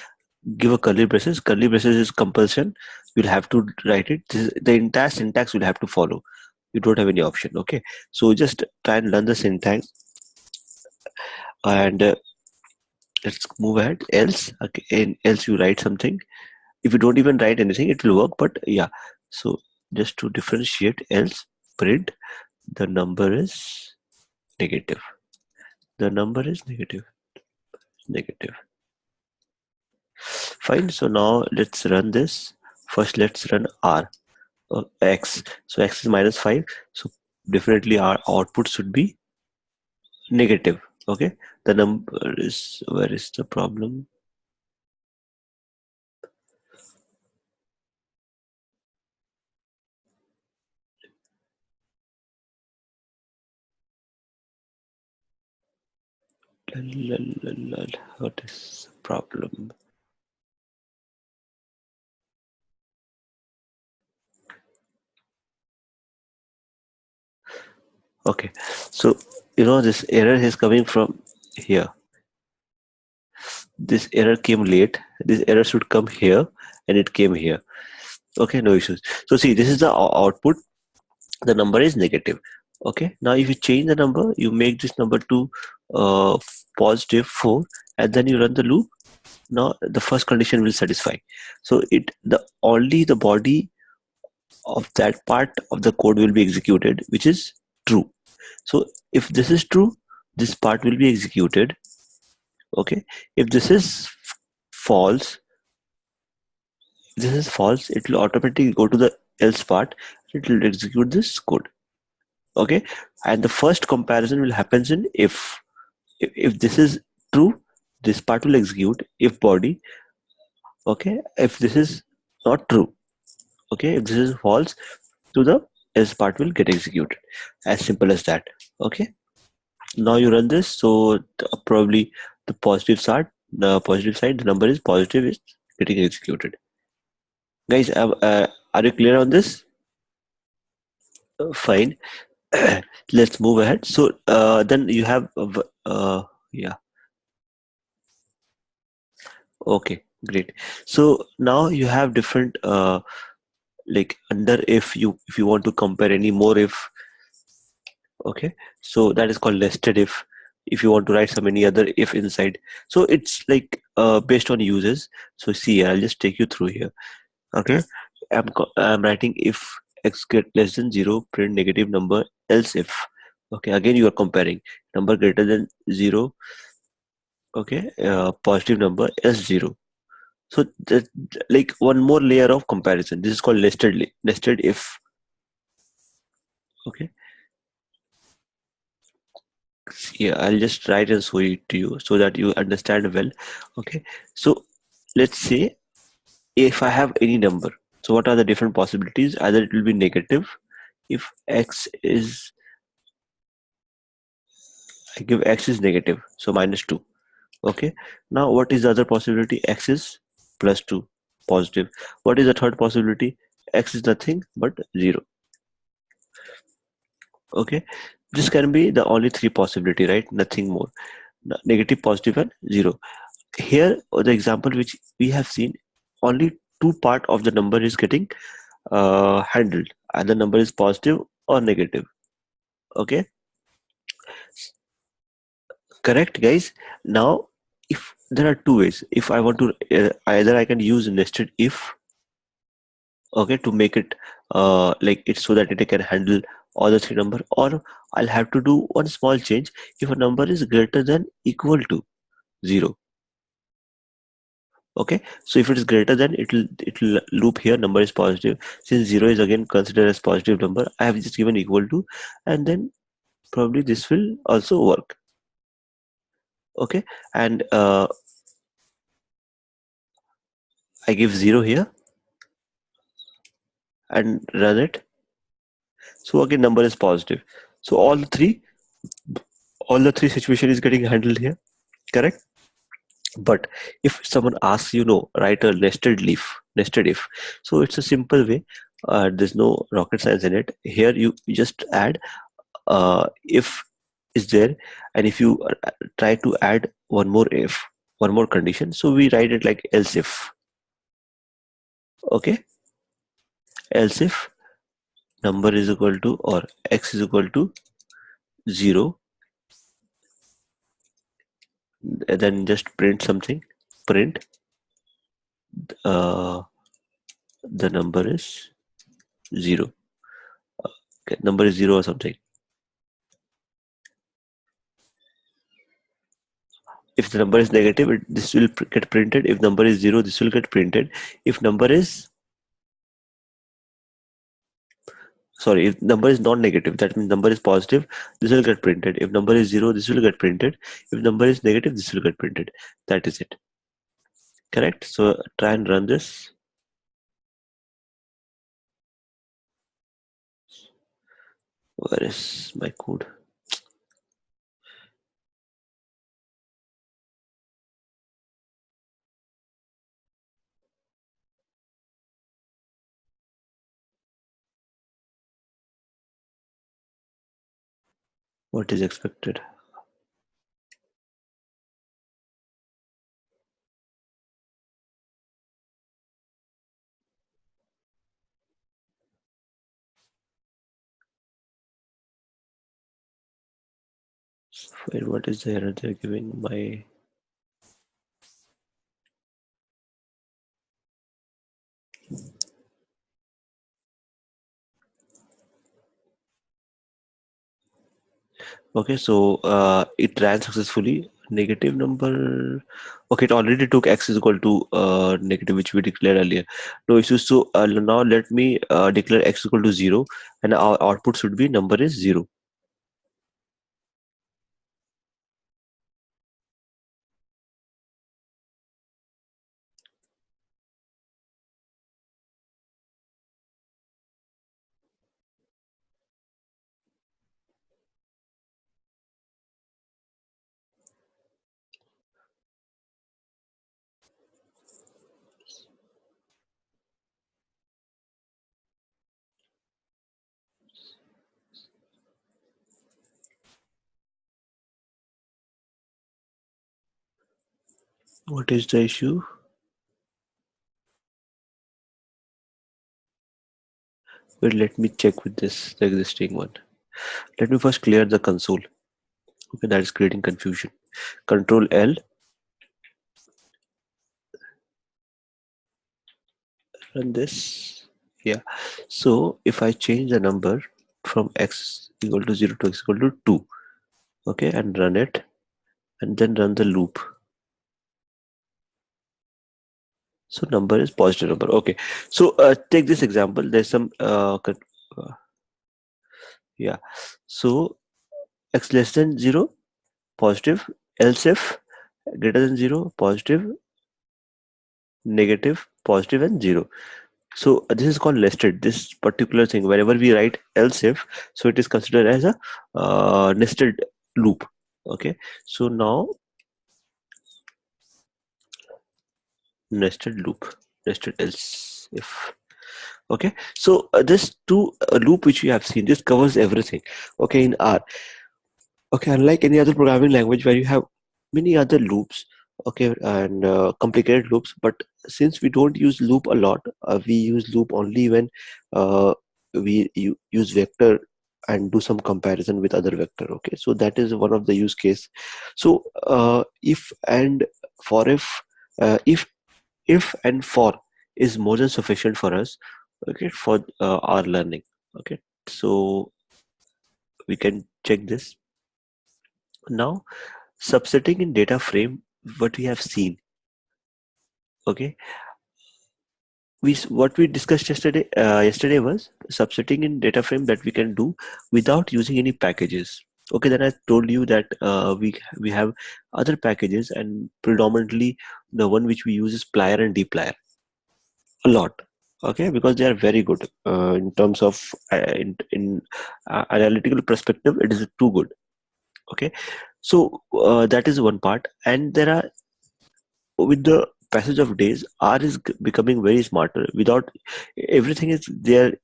give a curly braces. Curly braces is compulsion. You'll have to write it. The entire syntax will have to follow. You don't have any option. Okay, so just try and learn the syntax, and let's move ahead. Else, okay, and else you write something. If you don't even write anything, it will work. But yeah, so just to differentiate, else print the number is negative. The number is negative. Negative. Fine. So now let's run this. First, let's run R. X. So x is -5. So definitely our output should be negative. Okay. The number is, where is the problem? What is the problem? Okay. So this error is coming from here. This error came late. This error should come here, and it came here. Okay, no issues. So see, this is the output. The number is negative. Okay, now if you change the number, you make this number to uh, +4, and then you run the loop. Now the first condition will satisfy. So only the body of that part of the code will be executed, which is true. So if this is true, this part will be executed. Okay, if this is false, it will automatically go to the else part. It will execute this code. Okay, and the first comparison will happen in if this is true, this part will execute if body. Okay, if this is not true, okay, if this is false, to the else part will get executed. As simple as that. Okay. Now you run this, so probably the positive side, the number is positive is getting executed. Guys, are you clear on this? Fine. Let's move ahead. So then you have yeah. Okay, great. So now you have different like under if you want to compare any more if. Okay, so that is called nested if you want to write some any other if inside. So it's like based on uses. So see, I'll just take you through here. Okay, I'm writing if x get less than 0, print negative number, else if. Okay, again you are comparing number greater than 0. Okay, positive number, else 0. So that, like one more layer of comparison. This is called nested if. Okay, yeah, I'll just write and show it to you so that you understand well. Okay, so let's say if I have any number, so what are the different possibilities? Either it will be negative if x is, I give x is negative, so -2. Okay, now what is the other possibility? X is +2, positive. What is the third possibility? X is nothing but 0. Okay, this can be the only three possibility, right? Nothing more. Negative, positive, and 0. Here the example which we have seen, only two part of the number is getting handled. Either number is positive or negative. Okay, correct, guys. Now if there are two ways, if I want to either I can use nested if, okay, to make it like it so that it can handle all the three number, or I'll have to do one small change. If a number is greater than equal to 0. Okay, so if it is greater than, it will loop here number is positive. Since 0 is again considered as positive number, I have just given equal to, and then probably this will also work. Okay, and I give 0 here and run it. So again number is positive. So all the three situation is getting handled here. Correct. But if someone asks, write a nested if, so it's a simple way. There's no rocket science in it. Here you just add if is there, and if you try to add one more condition, so we write it like else if. Okay, else if number is equal to, or x is equal to 0, then just print something. Print uh, the number is 0. Okay, number is 0 or something. If the number is negative, this will get printed. If number is 0, this will get printed. If number is, sorry, if number is non-negative, that means number is positive, this will get printed. If number is 0, this will get printed. If number is negative, this will get printed. That is it. Correct. So try and run this. Where is my code? What is expected? Wait, what is the error they're giving? My Okay, so it ran successfully. Negative number. Okay, it already took x is equal to negative, which we declared earlier. No issues. So now let me declare x equal to 0, and our output should be number is 0. What is the issue? Wait, let me check with this, the existing one. Let me first clear the console. Okay, that is creating confusion. Control L, run this. Yeah. So if I change the number from x equal to 0 to x equal to 2, okay, and run it, and then run the loop. So number is positive number. Okay. So take this example. There's some yeah. So x less than 0, positive, else if greater than 0, positive, negative, positive, and 0. So this is called nested. This particular thing, whenever we write else if, so it is considered as a nested loop. Okay. So now nested loop, nested else if. Okay. So this two loop which we have seen, this covers everything. Okay, in R. Okay, unlike any other programming language where you have many other loops, okay, and complicated loops, but since we don't use loop a lot, we use loop only when use vector and do some comparison with other vector. Okay, so that is one of the use case. So if and for if and for is more than sufficient for us, okay, for our learning. Okay, so we can check this now. Subsetting in data frame, what we have seen, okay, what we discussed yesterday was subsetting in data frame that we can do without using any packages. Okay, then I told you that we have other packages, and predominantly the one which we use is plier and dplyr a lot. Okay, because they are very good in terms of in analytical perspective, it is too good. Okay, so that is one part, and there are, with the passage of days, R is becoming very smarter. Without everything is there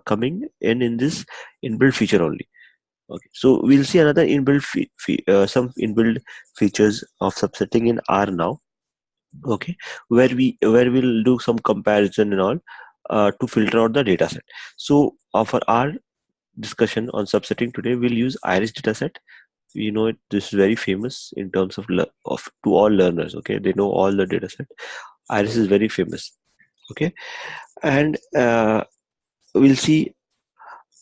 coming in this inbuilt feature only. Okay, so we'll see another inbuilt some inbuilt features of subsetting in R now. Okay, where we'll do some comparison and all to filter out the data set. So for our discussion on subsetting today, we'll use iris dataset. You know it, this is very famous in terms of to all learners. Okay, they know all the data set. Iris is very famous. Okay, and we'll see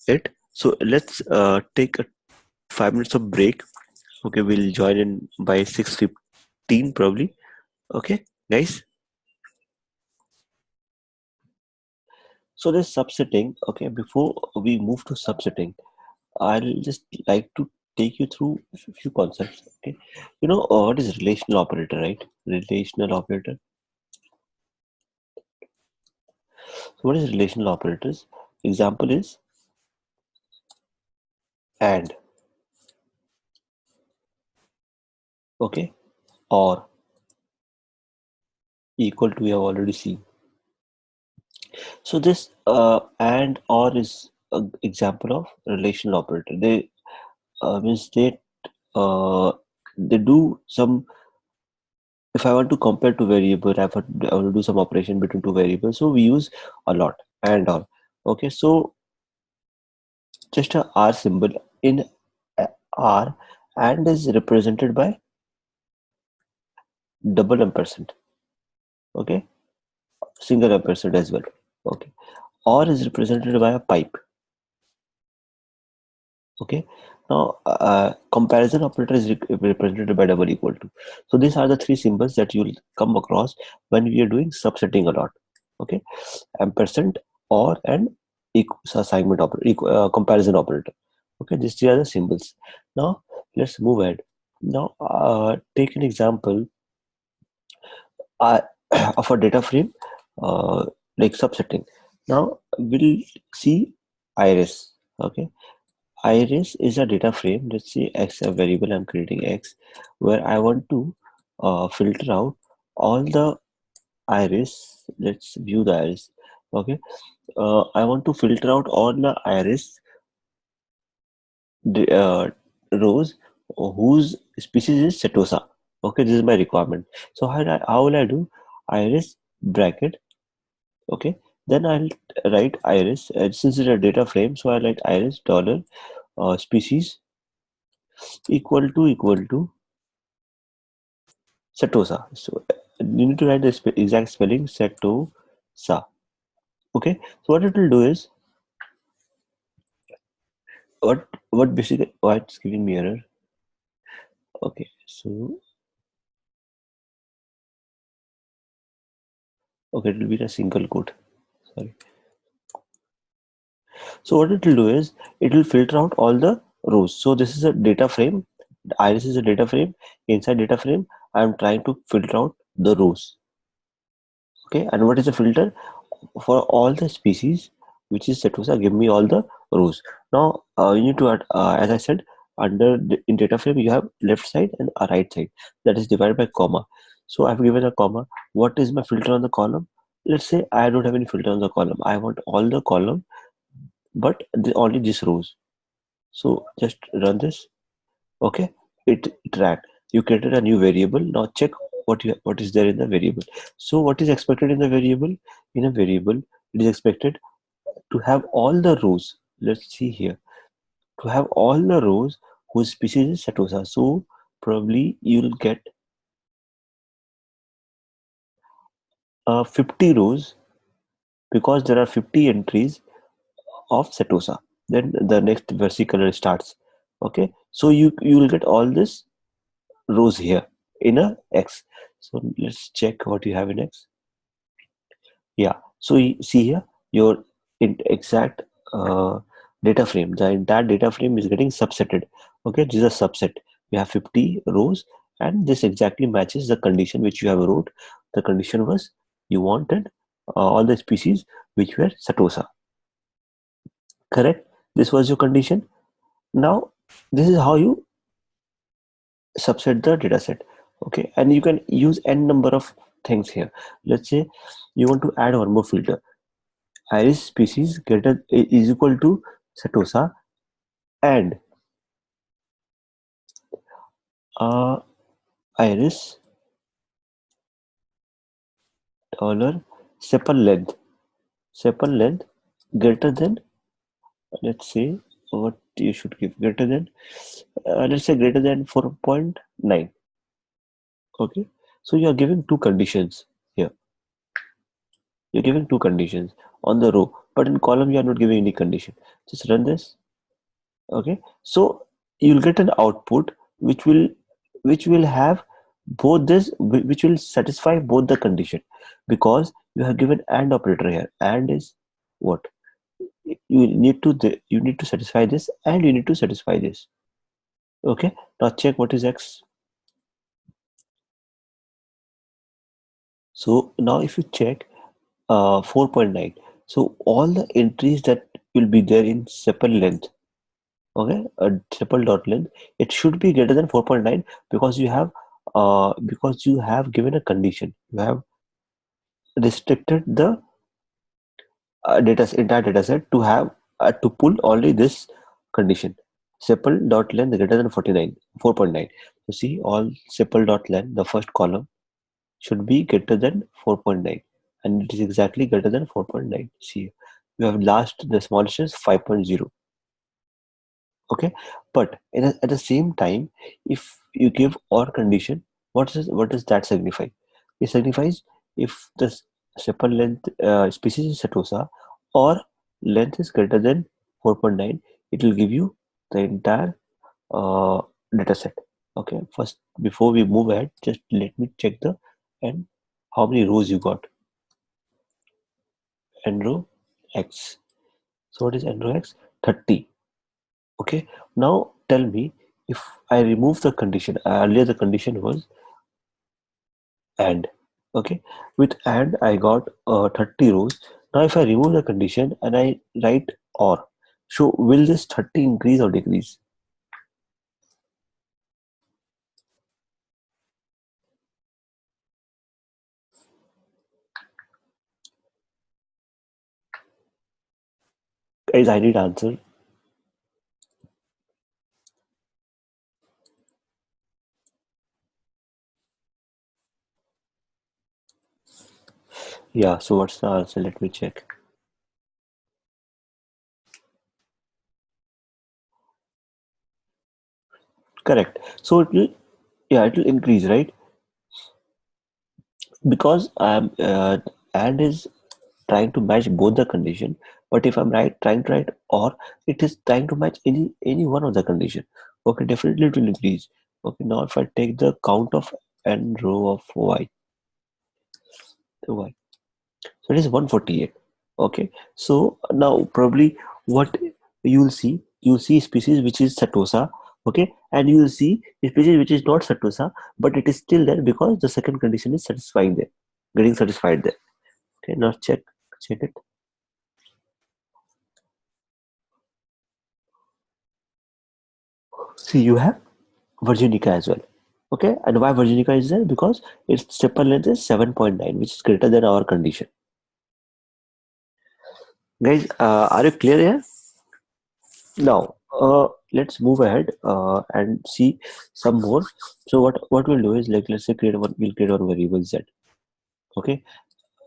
it. So let's take a 5 minutes of break. Okay, we'll join in by 6:15 probably. Okay, guys. So this subsetting. Okay, before we move to subsetting, I'll just like to take you through a few concepts. Okay, you know what is relational operator, right? Relational operator. So what is relational operators? Example is and. Okay, or equal to we have already seen. So this and or is an example of relational operator. They means they do some. If I want to compare two variables, I want to do some operation between two variables. So we use a lot and or. Okay, so just a R symbol in R, and is represented by double ampersand. Okay, single ampersand as well. Okay, or is represented by a pipe. Okay, now comparison operator is represented by double equal to. So these are the three symbols that you'll come across when we are doing subsetting a lot. Okay, ampersand, or, and assignment operator, comparison operator. Okay, these three are the symbols. Now let's move ahead. Now take an example uh, of a data frame, like subsetting. Now we'll see iris. Okay, iris is a data frame. Let's say x, a variable I'm creating x, where I want to filter out all the iris. Let's view the iris. Okay, I want to filter out all the iris rows whose species is setosa. Okay, this is my requirement. So how will I do? Iris bracket. Okay, then I'll write iris. Since it's a data frame, so I write iris dollar species equal to Setosa. So you need to write the exact spelling Setosa. Okay, so what it will do is what basically why it's giving me error. Okay, so okay, it will be a single quote. Sorry. So what it will do is it will filter out all the rows. So this is a data frame. The iris is a data frame. Inside data frame, I am trying to filter out the rows. Okay, and what is the filter? For all the species, which is Setosa, give me all the rows. Now you need to add, as I said, in data frame you have left side and a right side that is divided by comma. So I've given a comma. What is my filter on the column? Let's say I don't have any filter on the column. I want all the column, but only these rows. So just run this. Okay, it ran. You created a new variable. Now check what is there in the variable. So what is expected in the variable? In a variable, it is expected to have all the rows. Let's see here. To have all the rows whose species is Setosa. So probably you'll get 50 rows because there are 50 entries of Setosa. Then the next versicolor starts. Okay, so you will get all this rows here in a X. So let's check what you have in X. Yeah. So you see here your exact data frame. The entire data frame is getting subsetted. Okay, this is a subset. You have 50 rows, and this exactly matches the condition which you have wrote. The condition was you wanted all the species which were Setosa. Correct. This was your condition. Now this is how you subset the data set. Okay, and you can use n number of things here. Let's say you want to add one more filter. Iris species is equal to Setosa and uh, iris dollar sepal length greater than, let's say, what you should give, greater than let's say greater than 4.9. Okay, so you are giving two conditions here. You're giving two conditions on the row, but in column you are not giving any condition. Just run this. Okay, so you'll get an output which will have both this, which will satisfy both the condition, because you have given and operator here. And is what you need to satisfy this, and you need to satisfy this. Okay, now check what is X. So now if you check 4.9, so all the entries that will be there in sepal length, okay, a triple dot length, it should be greater than 4.9, because you have given a condition. You have restricted the entire data set to have to pull only this condition. Sepal dot length greater than 4.9. You see, all sepal dot length, the first column should be greater than 4.9, and it is exactly greater than 4.9. See, you have last, the smallest is 5.0. Okay, but at the same time, if you give or condition, what does that signify? It signifies if the sepal length species is Setosa, or length is greater than 4.9, it will give you the entire uh, data set. Okay, first, before we move ahead, just let me check the and how many rows you got. N row X. So what is n row X? 30. Okay, now tell me, if I remove the condition, earlier the condition was and. Okay, with and I got 30 rows. Now if I remove the condition and I write or, so will this 30 increase or decrease? Guys, I need answer. Yeah, so what's the answer? Let me check. Correct. So it will, yeah, it will increase, right? Because and is trying to match both the condition. But if I'm trying to write or, it is trying to match any one of the condition. Okay, definitely it will increase. Okay, now if I take the count of n row of y, so it is 148. Okay, so now probably what you'll see species which is Satosa. Okay, and you will see a species which is not Satosa, but it is still there because the second condition is satisfying there, getting satisfied there. Okay, now check it. See, you have Virginica as well. Okay, and why Virginica is there? Because its triple length is 7.9, which is greater than our condition. Guys, are you clear here? Now, let's move ahead and see some more. So what we'll do is, like, let's say we'll create one variable z. Okay,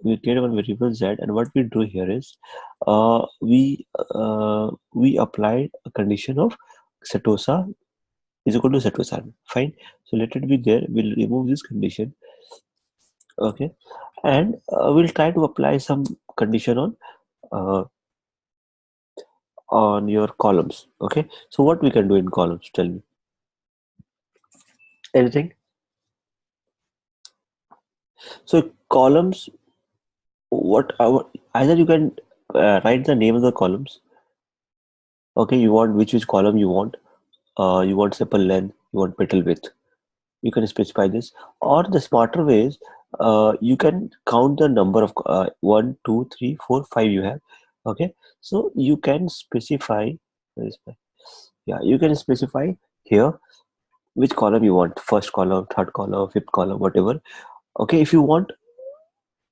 we'll create one variable z, and what we do here is, we apply a condition of Satosa is equal to Satosa. Fine. So let it be there. We'll remove this condition. Okay, and we'll try to apply some condition uh, on your columns. Okay, so what we can do in columns? Tell me anything. So columns, what either you can write the name of the columns. Okay, you want which column you want. You want sepal length, you want petal width. You can specify this, or the smarter way is, you can count the number of 1, 2, 3, 4, 5 you have. Okay, so you can specify. Where is my- Yeah, you can specify here which column you want, first column, third column, fifth column, whatever. Okay, if you want,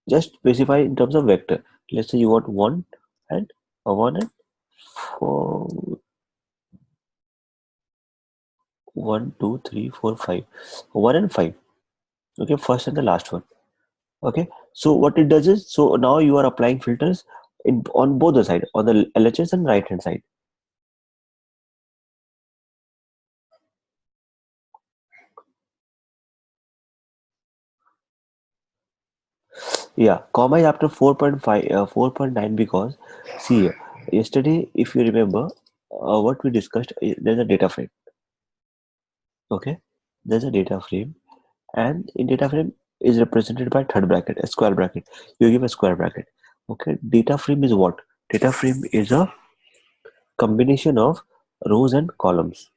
just specify in terms of vector. Let's say you want and 4, 1, 2, 3, 4, 5, 1 and 5. Okay, first and the last one. Okay, so what it does is, so now you are applying filters in on both the side, on the LHS and right hand side. Yeah, comma is after 4.5, 4.9, because see here, yesterday, if you remember, what we discussed, there's a data frame. Okay, there's a data frame, and in data frame is represented by third bracket, a square bracket. You give a square bracket. Okay, data frame is what? Data frame is a combination of rows and columns.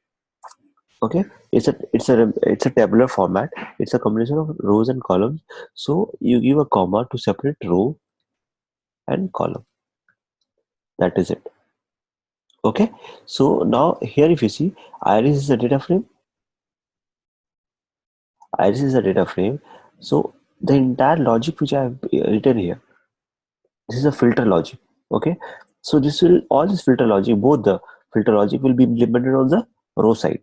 Okay, it's a tabular format. It's a combination of rows and columns. So you give a comma to separate row and column. That is it. Okay, so now here, if you see, iris is a data frame. Iris is a data frame. So the entire logic which I have written here, this is a filter logic. Okay, so this will all this filter logic, both the filter logic will be implemented on the row side.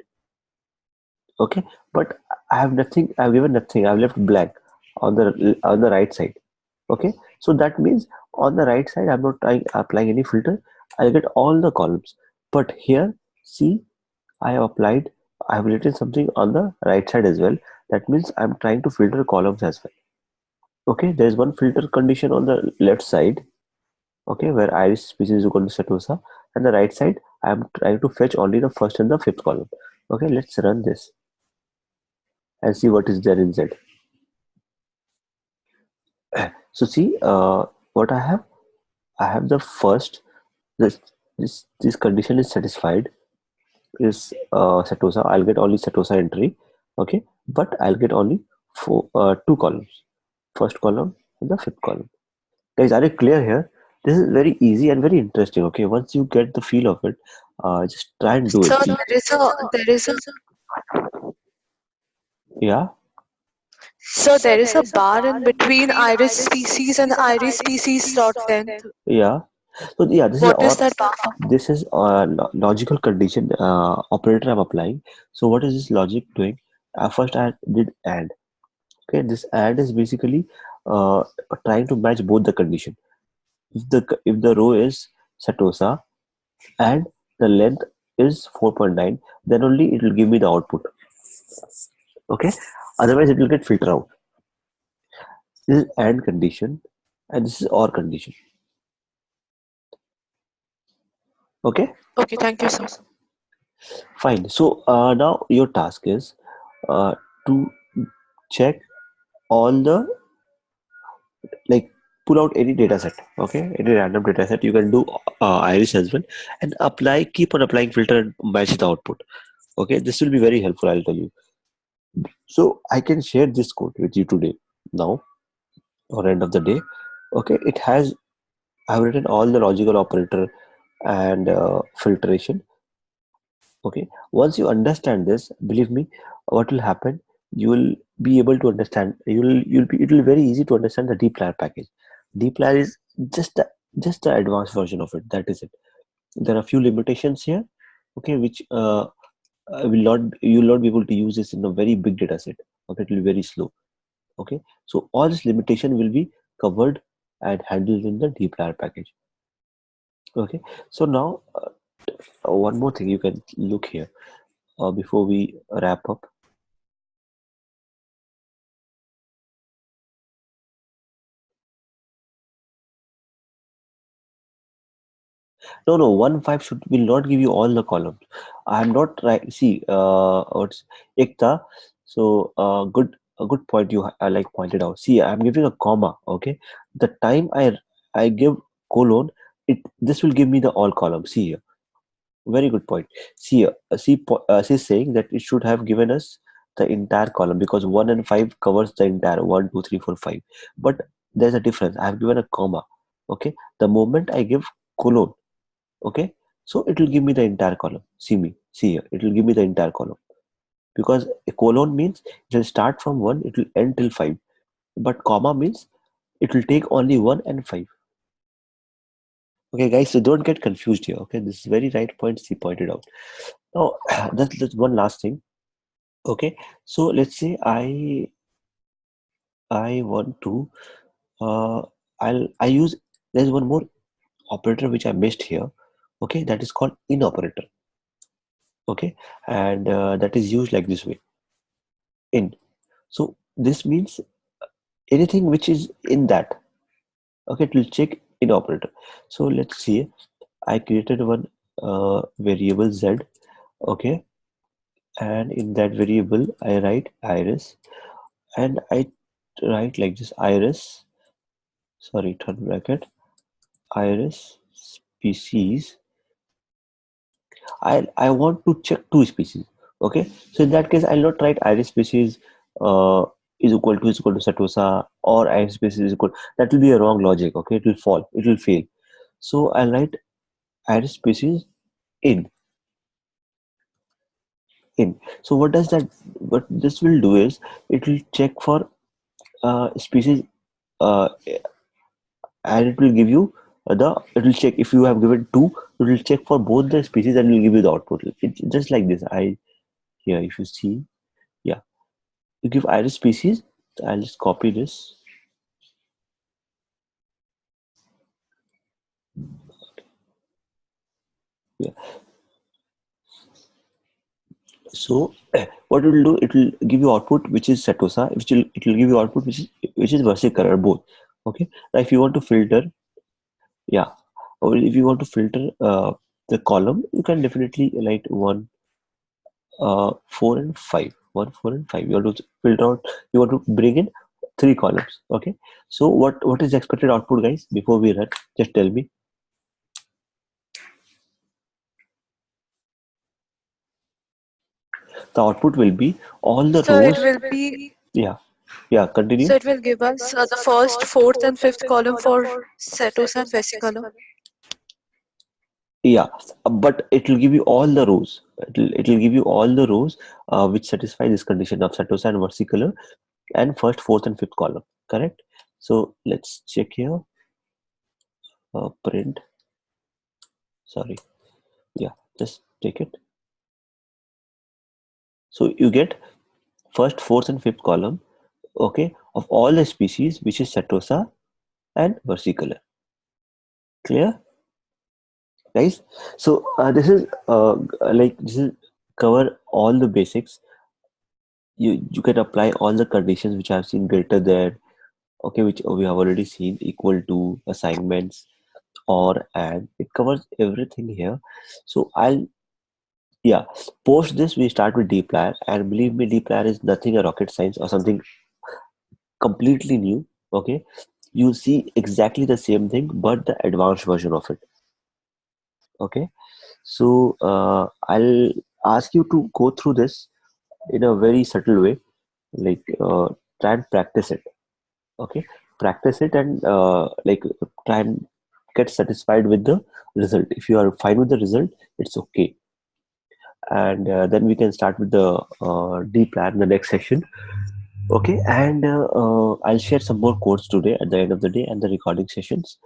Okay, but I have nothing. I've given nothing. I've left blank on the right side. Okay, so that means on the right side I'm not applying any filter. I'll get all the columns. But here, see, I have applied. I have written something on the right side as well. That means I'm trying to filter columns as well. Okay, there is one filter condition on the left side. Okay, where iris species is equal to Satosa, and the right side I'm trying to fetch only the first and the fifth column. Okay, let's run this and see what is there in Z. So see, what I have. I have the first. This condition is satisfied. Is Satosa. I'll get only Satosa entry. Okay, but I'll get only two columns. First column and the fifth column. Guys, are you clear here? This is very easy and very interesting. Okay, once you get the feel of it, just try and do it. So See, yeah, there is a bar in between iris species and iris species dot length. yeah. So yeah, this is What all. is that bar for? This is a logical condition operator I'm applying. So what is this logic doing? First I did AND. Okay, this AND is basically uh, trying to match both the condition. If the row is Satosa and the length is 4.9, then only it will give me the output. Okay, otherwise it will get filtered out. This is AND condition and this is OR condition. Okay, Okay, thank you, sir. fine. So now your task is to check all the, like, pull out any data set. Okay, any random data set. You can do iris as well, and keep on applying filter and match the output. Okay, this will be very helpful, I'll tell you. So I can share this code with you today, now, or end of the day. Okay, I've written all the logical operator and filtration. Okay, once you understand this, believe me, what will happen, you will be able to understand, it will be very easy to understand the dplyr package. Dplyr is just the advanced version of it. That is it. There are few limitations here, okay, which will not you will not be able to use this in a very big data set. Okay, it will be very slow. Okay, so all this limitation will be covered and handled in the dplyr package. Okay, so now one more thing you can look here before we wrap up. No, 1 5 will not give you all the columns. I'm not right. See, what's Ekta? So, a good point you like pointed out. See, I'm giving a comma. Okay, the time I give colon, this will give me the all columns. See here, very good point. See here, she's saying that it should have given us the entire column because 1 and 5 covers the entire 1 2 3 4 5. But there's a difference. I have given a comma. Okay, the moment I give colon, okay, so it will give me the entire column. See here, it will give me the entire column because a colon means it will start from 1, it will end till 5, but comma means it will take only 1 and 5. Okay guys, so don't get confused here. Okay, this is very right point she pointed out. Now that's one last thing. Okay, so let's say I want to I use, there's one more operator which I missed here. Okay, that is called in operator. Okay, and that is used like this way, in. So this means anything which is in that. Okay, it will check in operator. So let's see. I created one variable z. Okay, and in that variable I write iris, and I write like this: iris. Sorry, turn bracket. Iris species. I want to check two species. Okay, so in that case I'll not write iris species uh, is equal to setosa, or iris species is equal. That will be a wrong logic. Okay, it will fail. So I'll write iris species in in. So what does that? What this will do is it will check for species, uh, and it will give you it will check if you have given two. It will check for both the species and will give you the output. It's just like this. Here, if you see, yeah, you give iris species. I'll just copy this. Yeah. So what it will do, it will give you output which is setosa, it will give you output which is versicolor both. Okay. Now if you want to filter, yeah, or if you want to filter the column, you can definitely write 1, 4 and 5. 1, 4 and 5. You want to filter out. You want to bring in 3 columns. Okay. So what is the expected output, guys? Before we run, just tell me. The output will be all the So it rows. will be Yeah. Yeah. Continue. so it will give us the first, fourth, and fifth column for Setos and vesicolor. Yeah, but it will give you all the rows. It will give you all the rows which satisfy this condition of setosa and versicolor, and first, fourth, and fifth column. Correct. So let's check here. Print. Sorry. Yeah, just take it. So you get first, fourth, and fifth column. Okay, of all the species, which is setosa and versicolor. Clear, guys? So this is cover all the basics. You can apply all the conditions which I have seen, greater than, okay, which we have already seen, equal to, assignments, or, and it covers everything here. So I'll, yeah, post this we start with dplyr, and believe me, dplyr is nothing a rocket science or something completely new. Okay, you see exactly the same thing but the advanced version of it. Okay, so I'll ask you to go through this in a very subtle way, like try and practice it. Okay, practice it, and try and get satisfied with the result. If you are fine with the result, it's okay, and then we can start with the D plan, the next session. Okay, and I'll share some more codes today at the end of the day and the recording sessions.